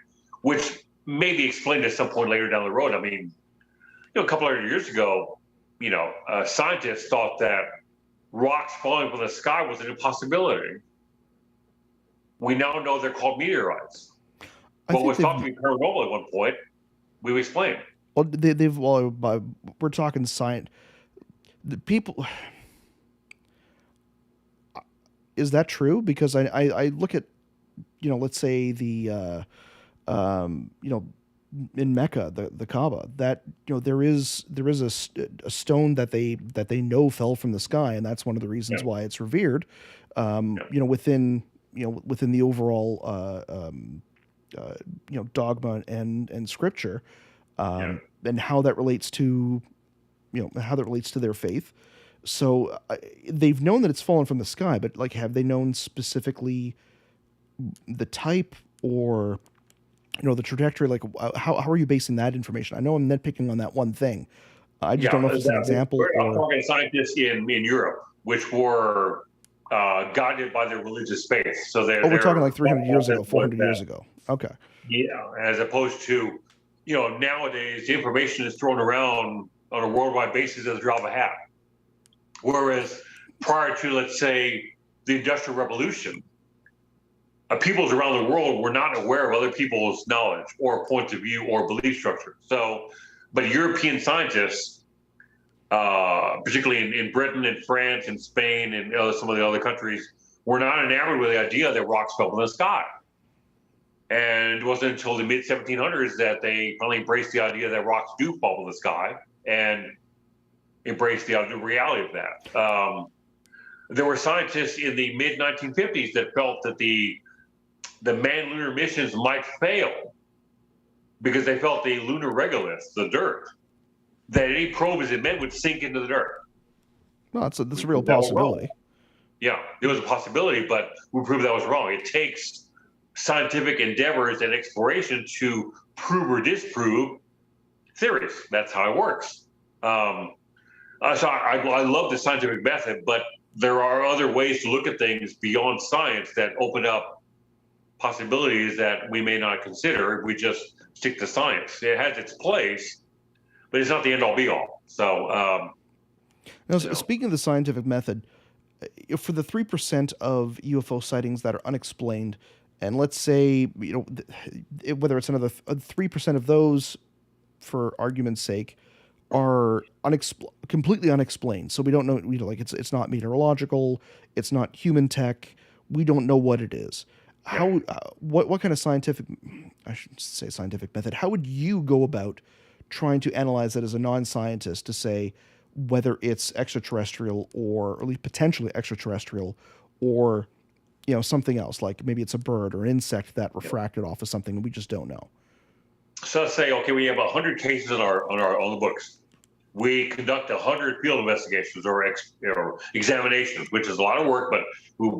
Speaker 2: which may be explained at some point later down the road. I mean, a couple of years ago, scientists thought that rocks falling from the sky was an impossibility. We now know they're called meteorites. What was thought to be paranormal at one point, we've explained.
Speaker 1: Well, we're talking science. The people, is that true? Because I look at, let's say the, in Mecca, the Kaaba, that there is a stone that they know fell from the sky, and that's one of the reasons why it's revered. Within the overall dogma and scripture, and how that relates to their faith. So they've known that it's fallen from the sky, but like, have they known specifically the type or the trajectory? Like, how are you basing that information? I know I'm nitpicking on that one thing. I just don't know if it's an example.
Speaker 2: I'm talking scientists in Europe, which were guided by their religious faith. So
Speaker 1: we're talking like 300 years ago, 400 years ago. Okay.
Speaker 2: Yeah, as opposed to, nowadays the information is thrown around on a worldwide basis as a drop of a hat. Whereas prior to, let's say, the Industrial Revolution, peoples around the world were not aware of other people's knowledge or points of view or belief structure. So, but European scientists, particularly in Britain and France and Spain and some of the other countries, were not enamored with the idea that rocks fell from the sky. And it wasn't until the mid-1700s that they finally embraced the idea that rocks do fall from the sky and embraced the reality of that. There were scientists in the mid-1950s that felt that the manned lunar missions might fail because they felt the lunar regolith, the dirt, that any probe as it meant would sink into the dirt.
Speaker 1: Well, that's a real possibility.
Speaker 2: Yeah, it was a possibility, but we proved that was wrong. It takes scientific endeavors and exploration to prove or disprove theories. That's how it works. So I love the scientific method, but there are other ways to look at things beyond science that open up possibilities that we may not consider if we just stick to science. It has its place, but it's not the end all be all. So,
Speaker 1: speaking of the scientific method, for the 3% of UFO sightings that are unexplained, and let's say, whether it's another 3% of those, for argument's sake, are completely unexplained. So we don't know, it's not meteorological, it's not human tech. We don't know what it is. How, what kind of scientific method, how would you go about trying to analyze it as a non-scientist to say whether it's extraterrestrial or at least potentially extraterrestrial or, something else, like maybe it's a bird or an insect that refracted off of something and we just don't know?
Speaker 2: So let's say, okay, we have 100 cases on the books. We conduct 100 field investigations or examinations, which is a lot of work, but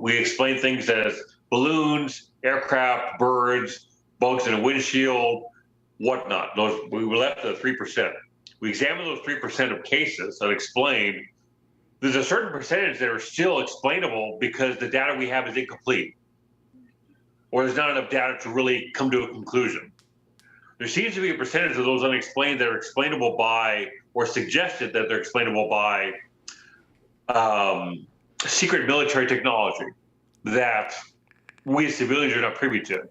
Speaker 2: we explain things as balloons, aircraft, birds, bugs in a windshield, whatnot. We were left at 3%. We examine those 3% of cases that explain. There's a certain percentage that are still explainable because the data we have is incomplete, or there's not enough data to really come to a conclusion. There seems to be a percentage of those unexplained that are explainable by, or suggested that they're explainable by, secret military technology that we as civilians are not privy to.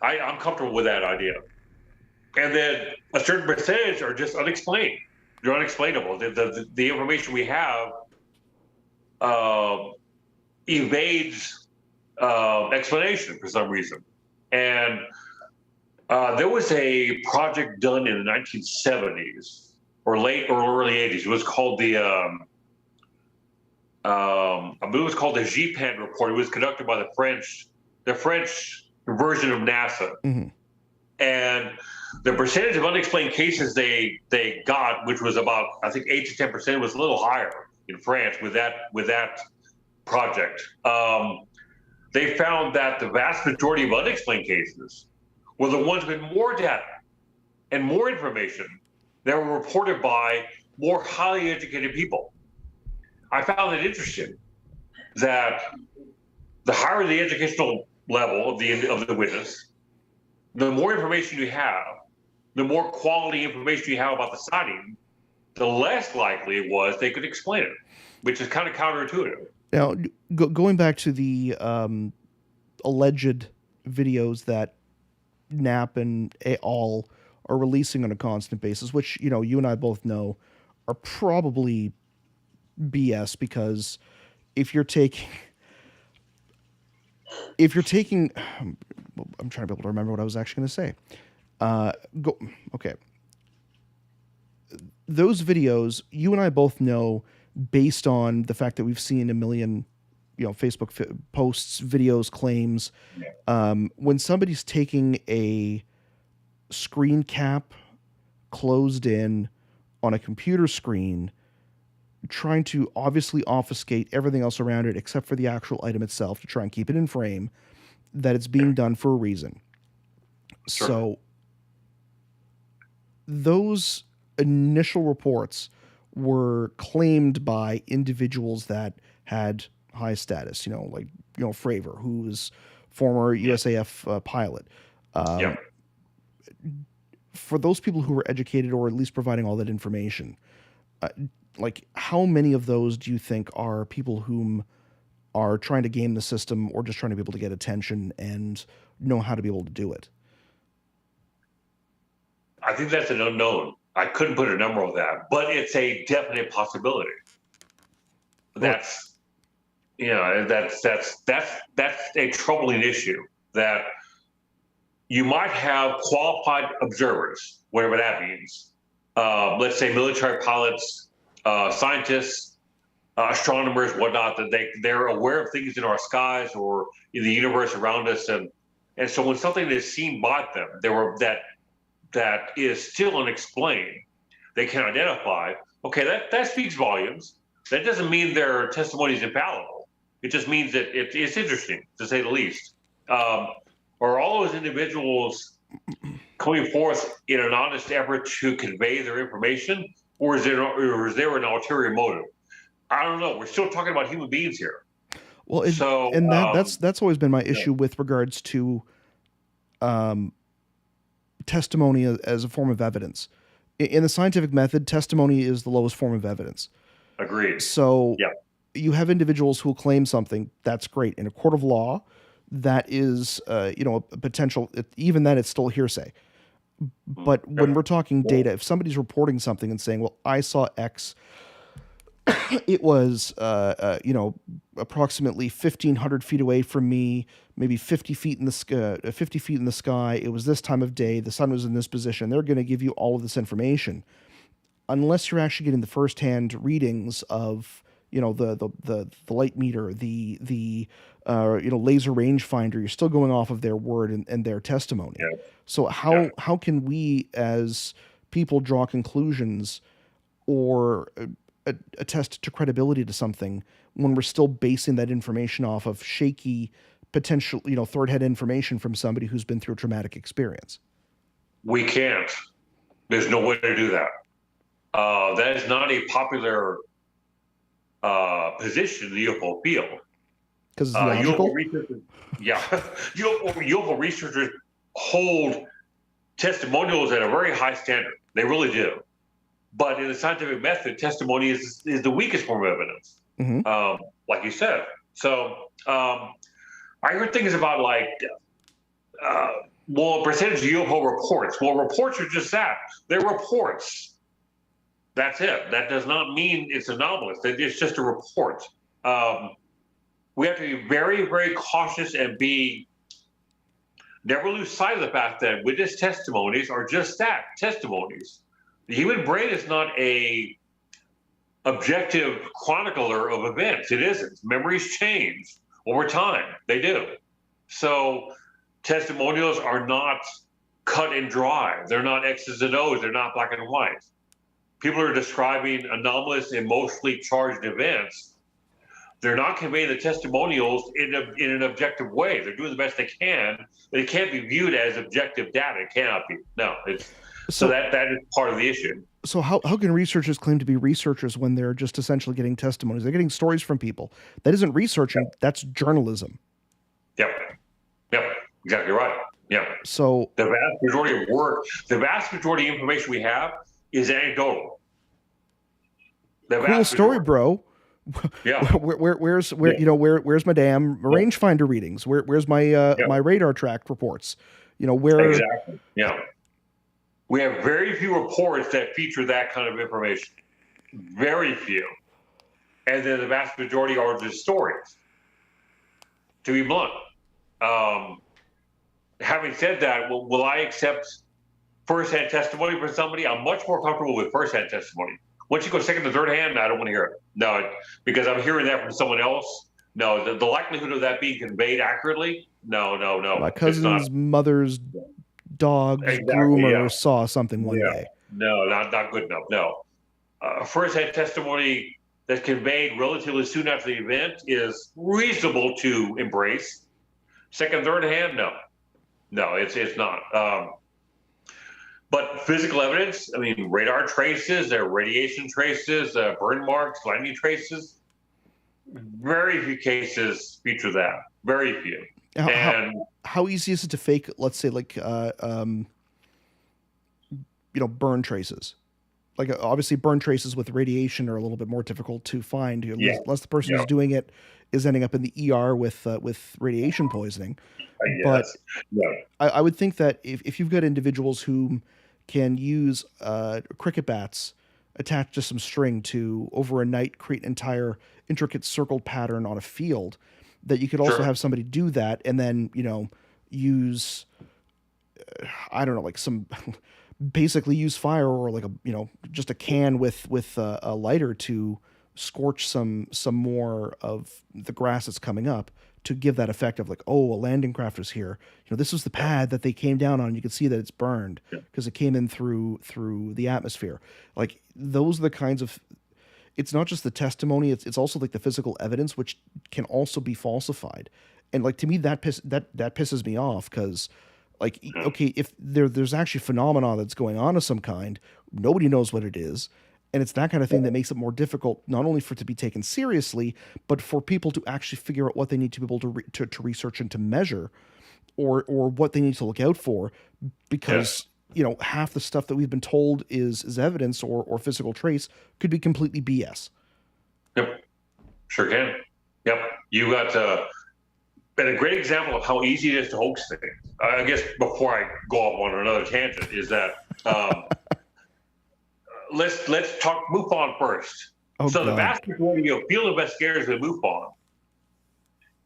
Speaker 2: I'm comfortable with that idea. And then a certain percentage are just unexplained. They're unexplainable. The information we have evades explanation for some reason. And there was a project done in the 1970s or late or early 80s. It was called the GPAN report. It was conducted by the French version of NASA.
Speaker 1: Mm-hmm.
Speaker 2: And the percentage of unexplained cases they got, which was about, I think, 8 to 10%, was a little higher in France with that project. They found that the vast majority of unexplained cases were the ones with more data and more information that were reported by more highly educated people. I found it interesting that the higher the educational level of the witness, the more information you have, the more quality information you have about the sighting, the less likely it was they could explain it, which is kind of counterintuitive.
Speaker 1: Now, going back to the alleged videos that Knapp and all are releasing on a constant basis, which, you know, you and I both know are probably BS, because if you're taking I'm trying to be able to remember what I was actually going to say. Okay. Those videos, you and I both know, based on the fact that we've seen a million, you know, Facebook posts, videos, claims. When somebody's taking a screen cap closed in on a computer screen, trying to obviously obfuscate everything else around it except for the actual item itself to try and keep it in frame, that it's being done for a reason.
Speaker 2: Sure.
Speaker 1: So those initial reports were claimed by individuals that had high status, you know, like, you know, Fravor, who was former USAF pilot. For those people who were educated, or at least providing all that information, like, how many of those do you think are people whom are trying to game the system, or just trying to be able to get attention and know how to be able to do it?
Speaker 2: I think that's an unknown. I couldn't put a number on that, but it's a definite possibility. That's, you know, that's a troubling issue, that you might have qualified observers, whatever that means. Let's say military pilots, scientists, astronomers, whatnot, that they're aware of things in our skies or in the universe around us, and so when something is seen by them, that is still unexplained, they can identify. Okay, that speaks volumes. That doesn't mean their testimony is infallible. It just means that it's interesting, to say the least. Are all those individuals coming forth in an honest effort to convey their information, or is there an ulterior motive? I don't know. We're still talking about human beings here.
Speaker 1: Well, that's always been my issue with regards to testimony as a form of evidence. In the scientific method, testimony is the lowest form of evidence.
Speaker 2: Agreed.
Speaker 1: So you have individuals who will claim something. That's great. In a court of law, that is, you know, a potential, even then it's still hearsay. But when we're talking data, if somebody's reporting something and saying, well, I saw X, it was, you know, approximately 1,500 feet away from me, maybe 50 feet in the sky. It was this time of day. The sun was in this position. They're going to give you all of this information, unless you're actually getting the firsthand readings of, you know, the light meter, the you know, laser rangefinder. You're still going off of their word and their testimony.
Speaker 2: Yeah.
Speaker 1: So how can we as people draw conclusions or attest to credibility to something when we're still basing that information off of shaky, potential, you know, third-hand information from somebody who's been through a traumatic experience?
Speaker 2: We can't. There's no way to do that. That is not a popular position in the UFO field.
Speaker 1: Because it's logical?
Speaker 2: UFO researchers hold testimonials at a very high standard. They really do. But in the scientific method, testimony is the weakest form of evidence, like you said. So I heard things about, like, well, a percentage of UFO reports. Well, reports are just that. They're reports. That's it. That does not mean it's anomalous. It's just a report. We have to be very, very cautious and never lose sight of the fact that witness testimonies are just that, testimonies. The human brain is not a objective chronicler of events. It isn't. Memories change over time. They do. So testimonials are not cut and dry. They're not X's and O's. They're not black and white. People are describing anomalous, emotionally charged events. They're not conveying the testimonials in an objective way. They're doing the best they can, but it can't be viewed as objective data. It cannot be. No, it's so that is part of the issue.
Speaker 1: So how can researchers claim to be researchers when they're just essentially getting testimonies? They're getting stories from people. That isn't researching. That's journalism.
Speaker 2: Yep. Yep. Exactly right. Yeah.
Speaker 1: So
Speaker 2: The vast majority of work, the vast majority of information we have is anecdotal. The
Speaker 1: cool
Speaker 2: vast
Speaker 1: story,
Speaker 2: majority.
Speaker 1: bro.
Speaker 2: Yeah.
Speaker 1: Where's
Speaker 2: Yeah.
Speaker 1: where's my damn rangefinder readings? Where's my my radar track reports? Where
Speaker 2: Exactly. Yeah. We have very few reports that feature that kind of information. Very few. And then the vast majority are just stories, to be blunt. Having said that, will I accept first-hand testimony from somebody? I'm much more comfortable with first-hand testimony. Once you go second to third hand, I don't want to hear it. No, because I'm hearing that from someone else. No, the likelihood of that being conveyed accurately, no.
Speaker 1: my
Speaker 2: It's
Speaker 1: cousin's
Speaker 2: not.
Speaker 1: mother's dog's
Speaker 2: Exactly,
Speaker 1: groomer
Speaker 2: yeah.
Speaker 1: saw something one
Speaker 2: Yeah.
Speaker 1: day.
Speaker 2: No, not good enough. No. First-hand testimony that's conveyed relatively soon after the event is reasonable to embrace. Second, third hand, no, it's not. But physical evidence, I mean, radar traces, radiation traces, burn marks, lightning traces, very few cases feature that. Very few.
Speaker 1: How easy is it to fake, let's say, like, burn traces? Like, obviously, burn traces with radiation are a little bit more difficult to find, unless the person who's doing it is ending up in the ER with radiation poisoning. But I would think that if you've got individuals who can use cricket bats attached to some string to over a night create an entire intricate circled pattern on a field, that you could also have somebody do that and then use I don't know, like some basically use fire or like just a can with a lighter to scorch some more of the grass that's coming up to give that effect of like, oh, a landing craft was here. This was the pad that they came down on. You can see that it's burned because it came in through the atmosphere. Like, those are the kinds of, it's not just the testimony, it's also like the physical evidence, which can also be falsified. And like, to me, that pisses me off, because like, okay, if there's actually phenomena that's going on of some kind, nobody knows what it is. And it's that kind of thing that makes it more difficult, not only for it to be taken seriously, but for people to actually figure out what they need to be able to research and to measure, or what they need to look out for, because half the stuff that we've been told is evidence or physical trace could be completely BS.
Speaker 2: Yep, sure can. Yep, you got and a great example of how easy it is to hoax things. I guess before I go off on another tangent is that. Let's talk MUFON first. The vast majority of field investigators at MUFON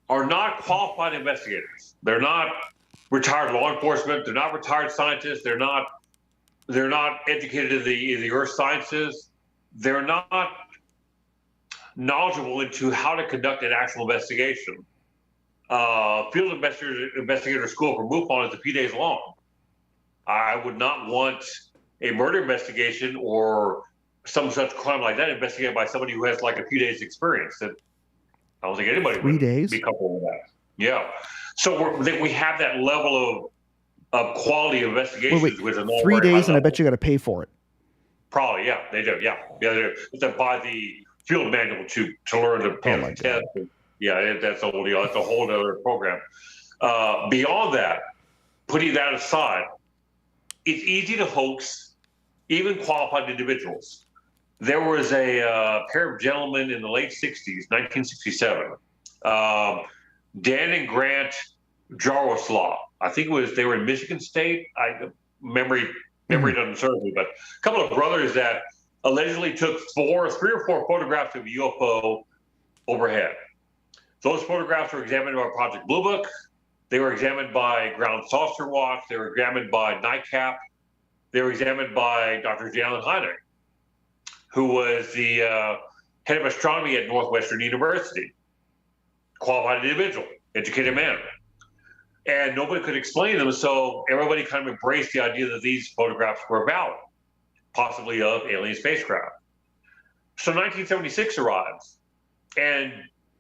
Speaker 2: are not qualified investigators. They're not retired law enforcement. They're not retired scientists. They're not educated in the earth sciences. They're not knowledgeable into how to conduct an actual investigation. Field investigator school for MUFON is a few days long. I would not want a murder investigation or some such crime like that investigated by somebody who has like a few days experience. That I don't think anybody would be comfortable with that. Yeah. So we have that level of quality investigations.
Speaker 1: Wait. 3 days, and I bet you got to pay for it.
Speaker 2: Probably, yeah, they do. Yeah, they do. To buy the field manual to learn to pass the test. Yeah, that's a whole deal. That's a whole other program. Beyond that, putting that aside, it's easy to hoax even qualified individuals. There was a pair of gentlemen in the late 60s, 1967, Dan and Grant Jaroslaw. I think they were in Michigan State. Memory doesn't serve me, but a couple of brothers that allegedly took 3 or 4 photographs of a UFO overhead. Those photographs were examined by Project Blue Book. They were examined by Ground Saucer Watch. They were examined by NICAP. They were examined by Dr. Jalen Hynek, who was the head of astronomy at Northwestern University. Qualified individual, educated man. And nobody could explain them, so everybody kind of embraced the idea that these photographs were valid, possibly of alien spacecraft. So 1976 arrives, and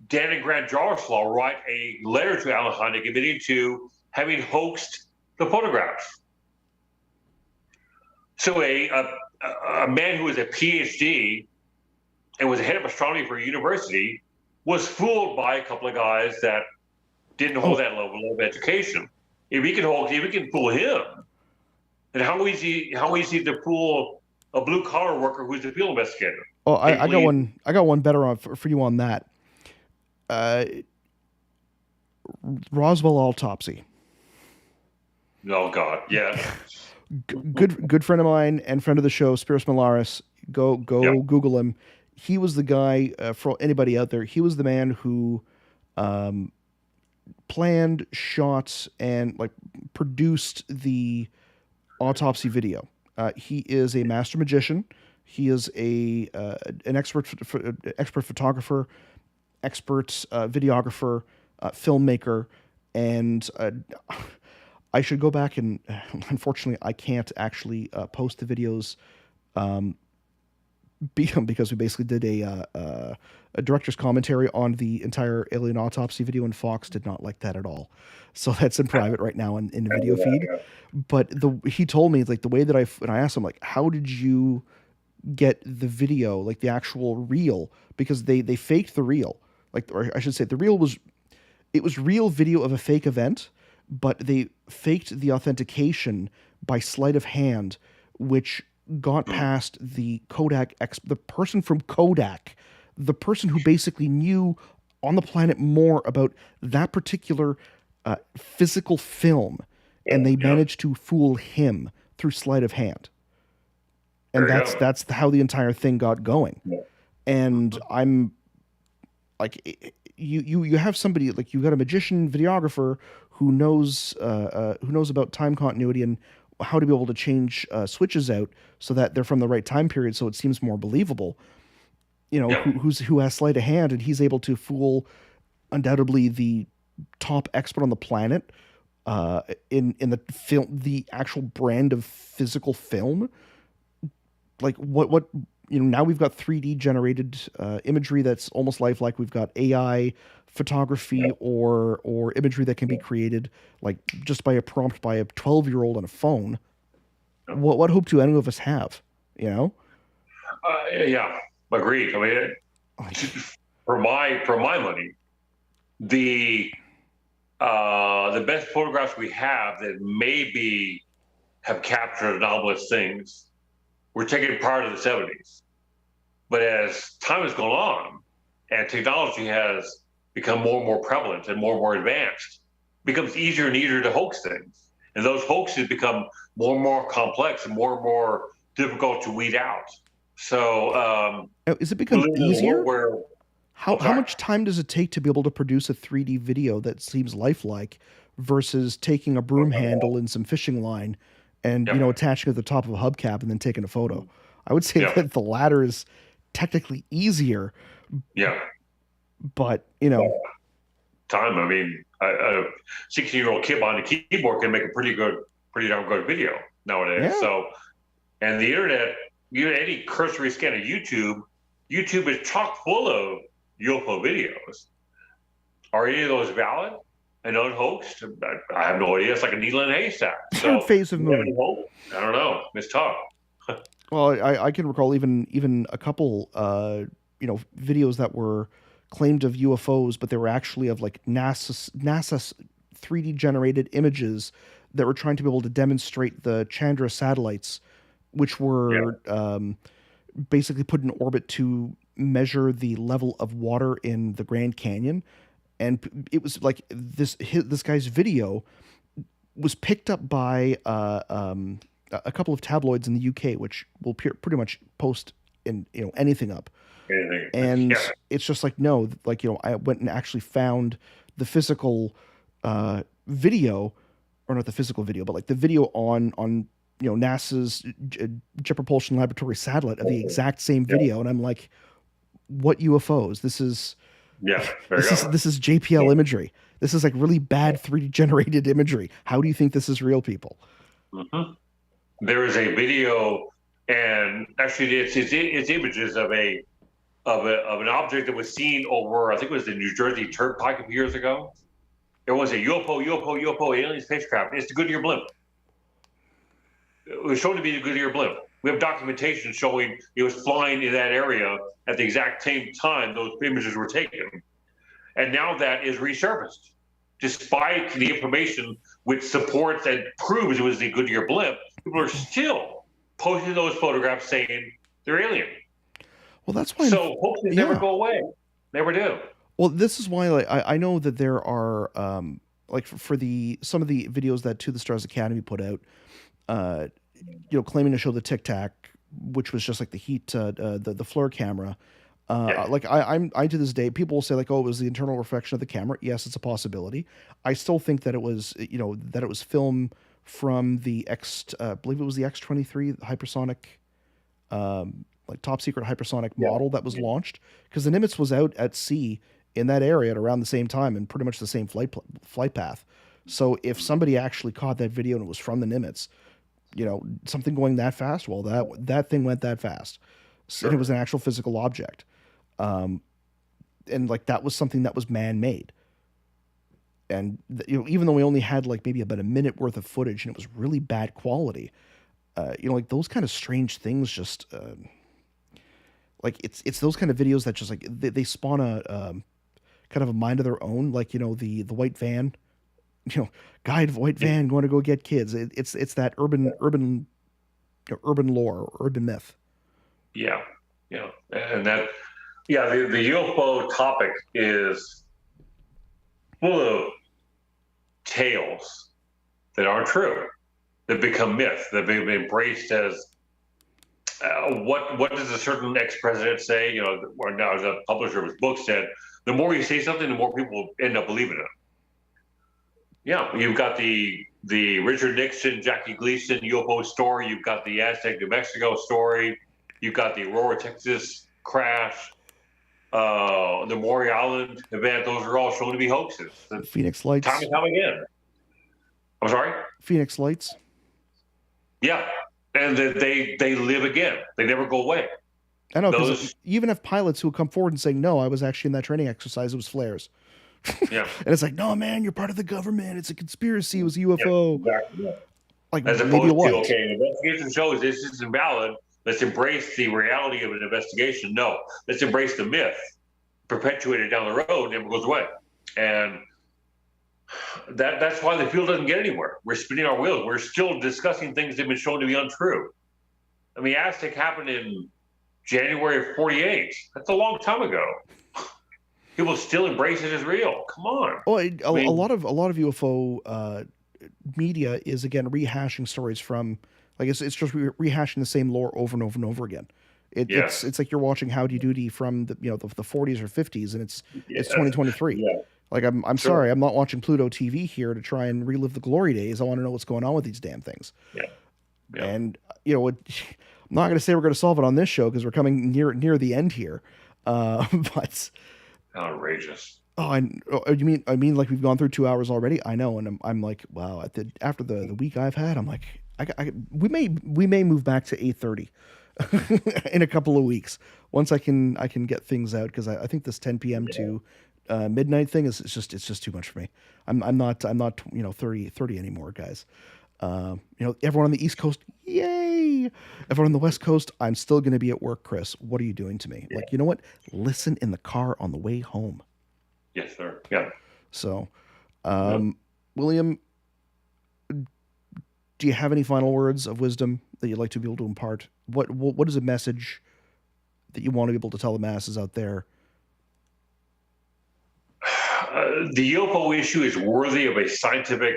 Speaker 2: Dan and Grant Jaroslaw write a letter to Alan Hynek admitting to having hoaxed the photographs. So a man who was a PhD and was a head of astronomy for a university was fooled by a couple of guys that didn't hold that level of education. If we can fool him, then how easy to fool a blue collar worker who's a field investigator?
Speaker 1: Oh, I got one better on for you on that. Roswell autopsy.
Speaker 2: Oh God, yeah.
Speaker 1: Good friend of mine and friend of the show, Spiros Malaris. Go Google him. He was the guy, for anybody out there, he was the man who planned, shot, and like produced the autopsy video. He is a master magician. He is an expert photographer, expert videographer, filmmaker, and I should go back and unfortunately I can't actually post the videos because we basically did a director's commentary on the entire alien autopsy video, and Fox did not like that at all. So that's in private right now in the video feed. But he told me, like, the way that and I asked him, like, how did you get the video, like the actual reel? Because they faked the reel. Like, or I should say, it was real video of a fake event, but they faked the authentication by sleight of hand, which got past the the person from Kodak, the person who basically knew on the planet more about that particular physical film, and they managed to fool him through sleight of hand. And that's how the entire thing got going. And I'm like, you have somebody, like, you got a magician videographer who knows about time continuity and how to be able to change switches out so that they're from the right time period, so it seems more believable. Who has sleight of hand, and he's able to fool undoubtedly the top expert on the planet in the film, the actual brand of physical film. Like, what now we've got 3D generated imagery that's almost lifelike. We've got AI photography or imagery that can be created like just by a prompt by a 12-year-old on a phone. What hope do any of us have? Yeah,
Speaker 2: agreed. I mean, for my money, the best photographs we have that maybe have captured anomalous things were taken prior to the 70s. But as time has gone on and technology has become more and more prevalent and more advanced, it becomes easier and easier to hoax things. And those hoaxes become more and more complex and more difficult to weed out. So
Speaker 1: is it becoming easier? How much time does it take to be able to produce a 3D video that seems lifelike versus taking a broom handle and some fishing line and attaching it to the top of a hubcap and then taking a photo? I would say that the latter is technically easier.
Speaker 2: Yeah.
Speaker 1: But
Speaker 2: time. I mean, a 16-year-old kid on a keyboard can make a pretty darn good video nowadays. Yeah. So, and the internet, any cursory scan of YouTube is chock full of UFO videos. Are any of those valid and unhoaxed? I have no idea. It's like a needle in a haystack.
Speaker 1: Third phase of moon.
Speaker 2: I don't know. It's tough.
Speaker 1: Well, I can recall even a couple videos that were claimed of UFOs, but they were actually of like NASA 3D generated images that were trying to be able to demonstrate the Chandra satellites, which were basically put in orbit to measure the level of water in the Grand Canyon. And it was like this guy's video was picked up by a couple of tabloids in the UK, which will pretty much post in anything up. And it's just like, no, like, I went and actually found the physical video, or not the physical video, but like the video on NASA's Jet Propulsion Laboratory satellite of the exact same video. And I'm like, what UFOs? This is JPL imagery. This is like really bad 3D generated imagery. How do you think this is real, people?
Speaker 2: Mm-hmm. There is a video, and actually it's images of an object that was seen over, I think it was the New Jersey Turnpike a few years ago. It was a UFO alien spacecraft. It's the Goodyear blimp. It was shown to be the Goodyear blimp. We have documentation showing it was flying in that area at the exact same time those images were taken. And now that is resurfaced. despite the information which supports and proves it was the Goodyear blimp, people are still posting those photographs saying they're alien.
Speaker 1: Well, that's why.
Speaker 2: So hopefully never go away. Never do.
Speaker 1: Well, this is why, like, I know that there are, like, for the some of the videos that To the Stars Academy put out, claiming to show the Tic Tac, which was just like the heat, the FLIR camera. Like I to this day, people will say like, oh, it was the internal reflection of the camera. Yes, it's a possibility. I still think that it was, that it was film from the I believe it was the X-23 hypersonic, like top secret hypersonic model that was launched, because the Nimitz was out at sea in that area at around the same time and pretty much the same flight path. So if somebody actually caught that video and it was from the Nimitz, something going that fast, well, that thing went that fast. Sure. And it was an actual physical object. And like that was something that was man-made. And even though we only had like maybe about a minute worth of footage and it was really bad quality, like those kind of strange things just like it's those kind of videos that just like they spawn a kind of a mind of their own, like the white van, guy in white van going to go get kids. It's that urban lore, urban myth.
Speaker 2: Yeah, and that the UFO topic is full of tales that aren't true, that become myth, that have been embraced as what does a certain ex-president say? Or now the publisher of his book said, the more you say something, the more people end up believing it. Yeah, you've got the Richard Nixon, Jackie Gleason UFO story. You've got the Aztec, New Mexico story. You've got the Aurora, Texas crash. The Maury Island event. Those are all shown to be hoaxes.
Speaker 1: Phoenix Lights.
Speaker 2: Time and time again. I'm sorry?
Speaker 1: Phoenix Lights.
Speaker 2: Yeah, and they live again. They never go away.
Speaker 1: I know, because you even have pilots who come forward and say, no, I was actually in that training exercise. It was flares.
Speaker 2: Yeah.
Speaker 1: And it's like, no, man, you're part of the government. It's a conspiracy. It was a UFO.
Speaker 2: Yeah, exactly. Yeah.
Speaker 1: Like,
Speaker 2: as
Speaker 1: maybe
Speaker 2: opposed
Speaker 1: it was.
Speaker 2: to, okay, an investigation shows this is invalid. Let's embrace the reality of an investigation. No, let's embrace the myth, perpetuate it down the road, never goes away. And that's why the field doesn't get anywhere. We're spinning our wheels. We're still discussing things that have been shown to be untrue. I mean, Aztec happened in January of 48. That's a long time ago. People still embrace it as real. Come on.
Speaker 1: Well, a lot of UFO media is again rehashing stories from, like, it's just rehashing the same lore over and over and over again. It's like you're watching Howdy Doody from the 40s or 50s, and it's 2023. Yeah. Like I'm sorry, I'm not watching Pluto TV here to try and relive the glory days. I want to know what's going on with these damn things.
Speaker 2: Yeah.
Speaker 1: And I'm not going to say we're going to solve it on this show because we're coming near the end here. But
Speaker 2: outrageous.
Speaker 1: Oh, you mean like we've gone through 2 hours already? I know, and I'm like, wow. After the week I've had, I'm like, we may move back to 8:30 in a couple of weeks once I can get things out, because I think this 10 p.m. to midnight thing is it's just too much for me. I'm not 30 anymore, guys. Everyone on the East Coast, yay! Everyone on the West Coast, I'm still going to be at work, Chris. What are you doing to me? Yeah. Like, you know what? Listen in the car on the way home.
Speaker 2: Yes, sir. Yeah.
Speaker 1: So, William, do you have any final words of wisdom that you'd like to be able to impart? What is a message that you want to be able to tell the masses out there?
Speaker 2: The UFO issue is worthy of a scientific,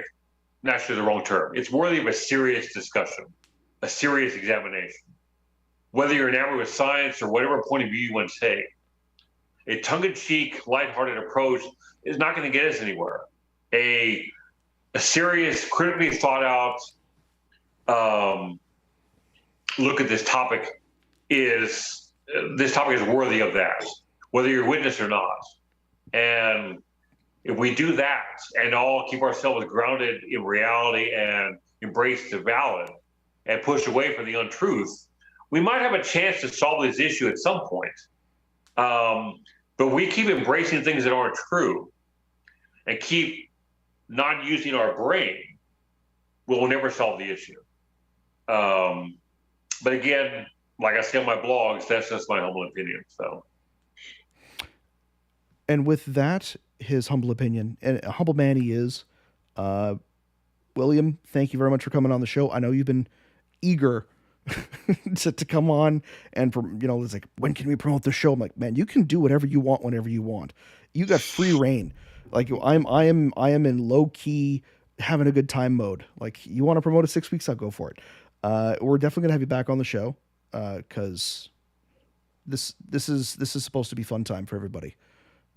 Speaker 2: naturally the wrong term. It's worthy of a serious discussion, a serious examination. Whether you're enamored with science or whatever point of view you want to take, a tongue-in-cheek, lighthearted approach is not going to get us anywhere. A serious, critically thought-out look at this topic is worthy of that, whether you're a witness or not. And if we do that and all keep ourselves grounded in reality and embrace the valid and push away from the untruth, we might have a chance to solve this issue at some point. But we keep embracing things that aren't true and keep not using our brain, we'll never solve the issue. But again, like I say on my blogs, that's just my humble opinion. So,
Speaker 1: And with that, his humble opinion, and a humble man he is, uh, William, thank you very much for coming on the show. I know you've been eager to come on and, it's like, when can we promote the show? I'm like, man, you can do whatever you want whenever you want. You got free reign. Like I am in low key having a good time mode. Like, you want to promote it 6 weeks, I'll go for it. We're definitely gonna have you back on the show, because this is supposed to be fun time for everybody.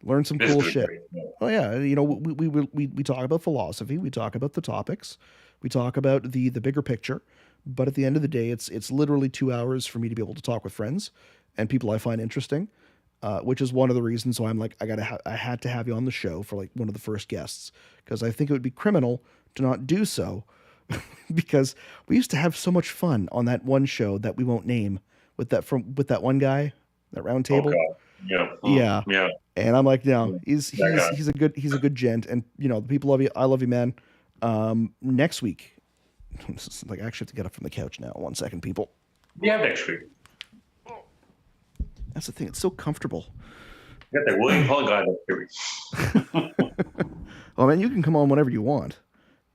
Speaker 1: Learn some
Speaker 2: This
Speaker 1: cool
Speaker 2: is
Speaker 1: shit.
Speaker 2: great.
Speaker 1: Oh yeah, we talk about philosophy, we talk about the topics, we talk about the bigger picture. But at the end of the day, it's literally 2 hours for me to be able to talk with friends and people I find interesting, which is one of the reasons why I'm like, I had to have you on the show for like one of the first guests, because I think it would be criminal to not do so, because we used to have so much fun on that one show that we won't name, with that one guy, that round
Speaker 2: Oh
Speaker 1: table.
Speaker 2: God. Yeah.
Speaker 1: Yeah.
Speaker 2: Yeah.
Speaker 1: And I'm like, no,
Speaker 2: That guy.
Speaker 1: he's a good gent, and the people love you. I love you, man. Next week, this is like, I actually have to get up from the couch now. 1 second, people.
Speaker 2: Yeah, next week.
Speaker 1: That's the thing. It's so comfortable.
Speaker 2: You got that William Pullin guy next week.
Speaker 1: Oh man, you can come on whenever you want.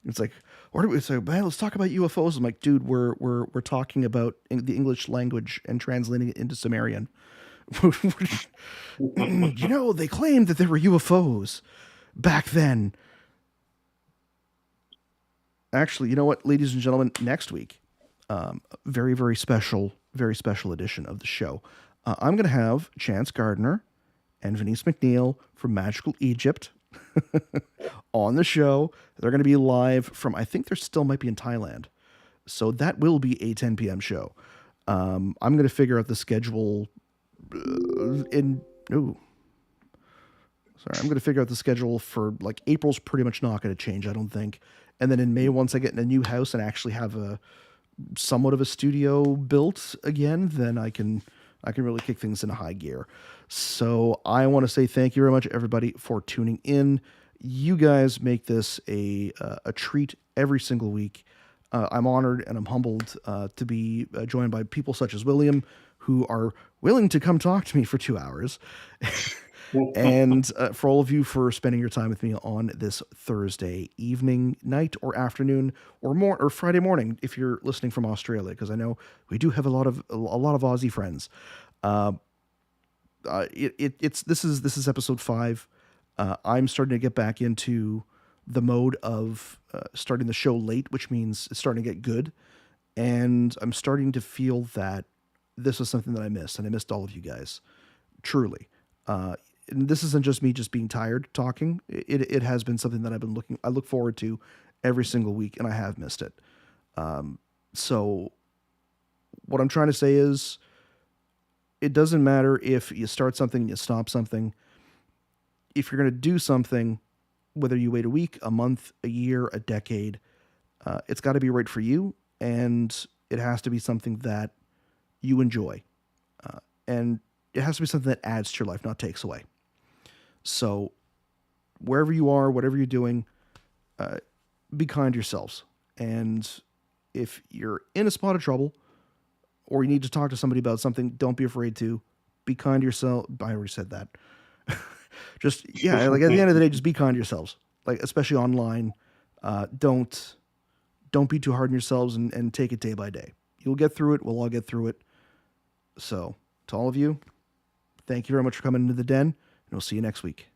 Speaker 1: It's like, or it's like, man, let's talk about UFOs. I'm like, dude, we're talking about the English language and translating it into Sumerian. They claimed that there were UFOs back then. Actually, you know what, ladies and gentlemen, next week, very, very special edition of the show. I'm going to have Chance Gardner and Venice McNeil from Magical Egypt on the show. They're going to be live from, I think they still might be in Thailand. So that will be a 10 p.m. show. I'm going to figure out the schedule I'm going to figure out the schedule for, like, April's pretty much not going to change, I don't think. And then in May, once I get in a new house and actually have a somewhat of a studio built again, then I can really kick things into high gear. So I want to say thank you very much, everybody, for tuning in. You guys make this a treat every single week. I'm honored and I'm humbled to be joined by people such as William, who are willing to come talk to me for 2 hours. And for all of you for spending your time with me on this Thursday evening, night, or afternoon, or Friday morning if you're listening from Australia, because I know we do have a lot of Aussie friends. This is episode 5. I'm starting to get back into the mode of starting the show late, which means it's starting to get good, and I'm starting to feel that this was something that I missed, and I missed all of you guys, truly. And this isn't just me just being tired talking. It has been something that I look forward to every single week, and I have missed it. So what I'm trying to say is, it doesn't matter if you start something, you stop something. If you're going to do something, whether you wait a week, a month, a year, a decade, it's got to be right for you, and it has to be something that you enjoy. And it has to be something that adds to your life, not takes away. So wherever you are, whatever you're doing, be kind to yourselves. And if you're in a spot of trouble, or you need to talk to somebody about something, don't be afraid to. Be kind to yourself. I already said that. Just, yeah, like at the end of the day, just be kind to yourselves. Like, especially online. Don't be too hard on yourselves, and take it day by day. You'll get through it. We'll all get through it. So, to all of you, thank you very much for coming into the den, and we'll see you next week.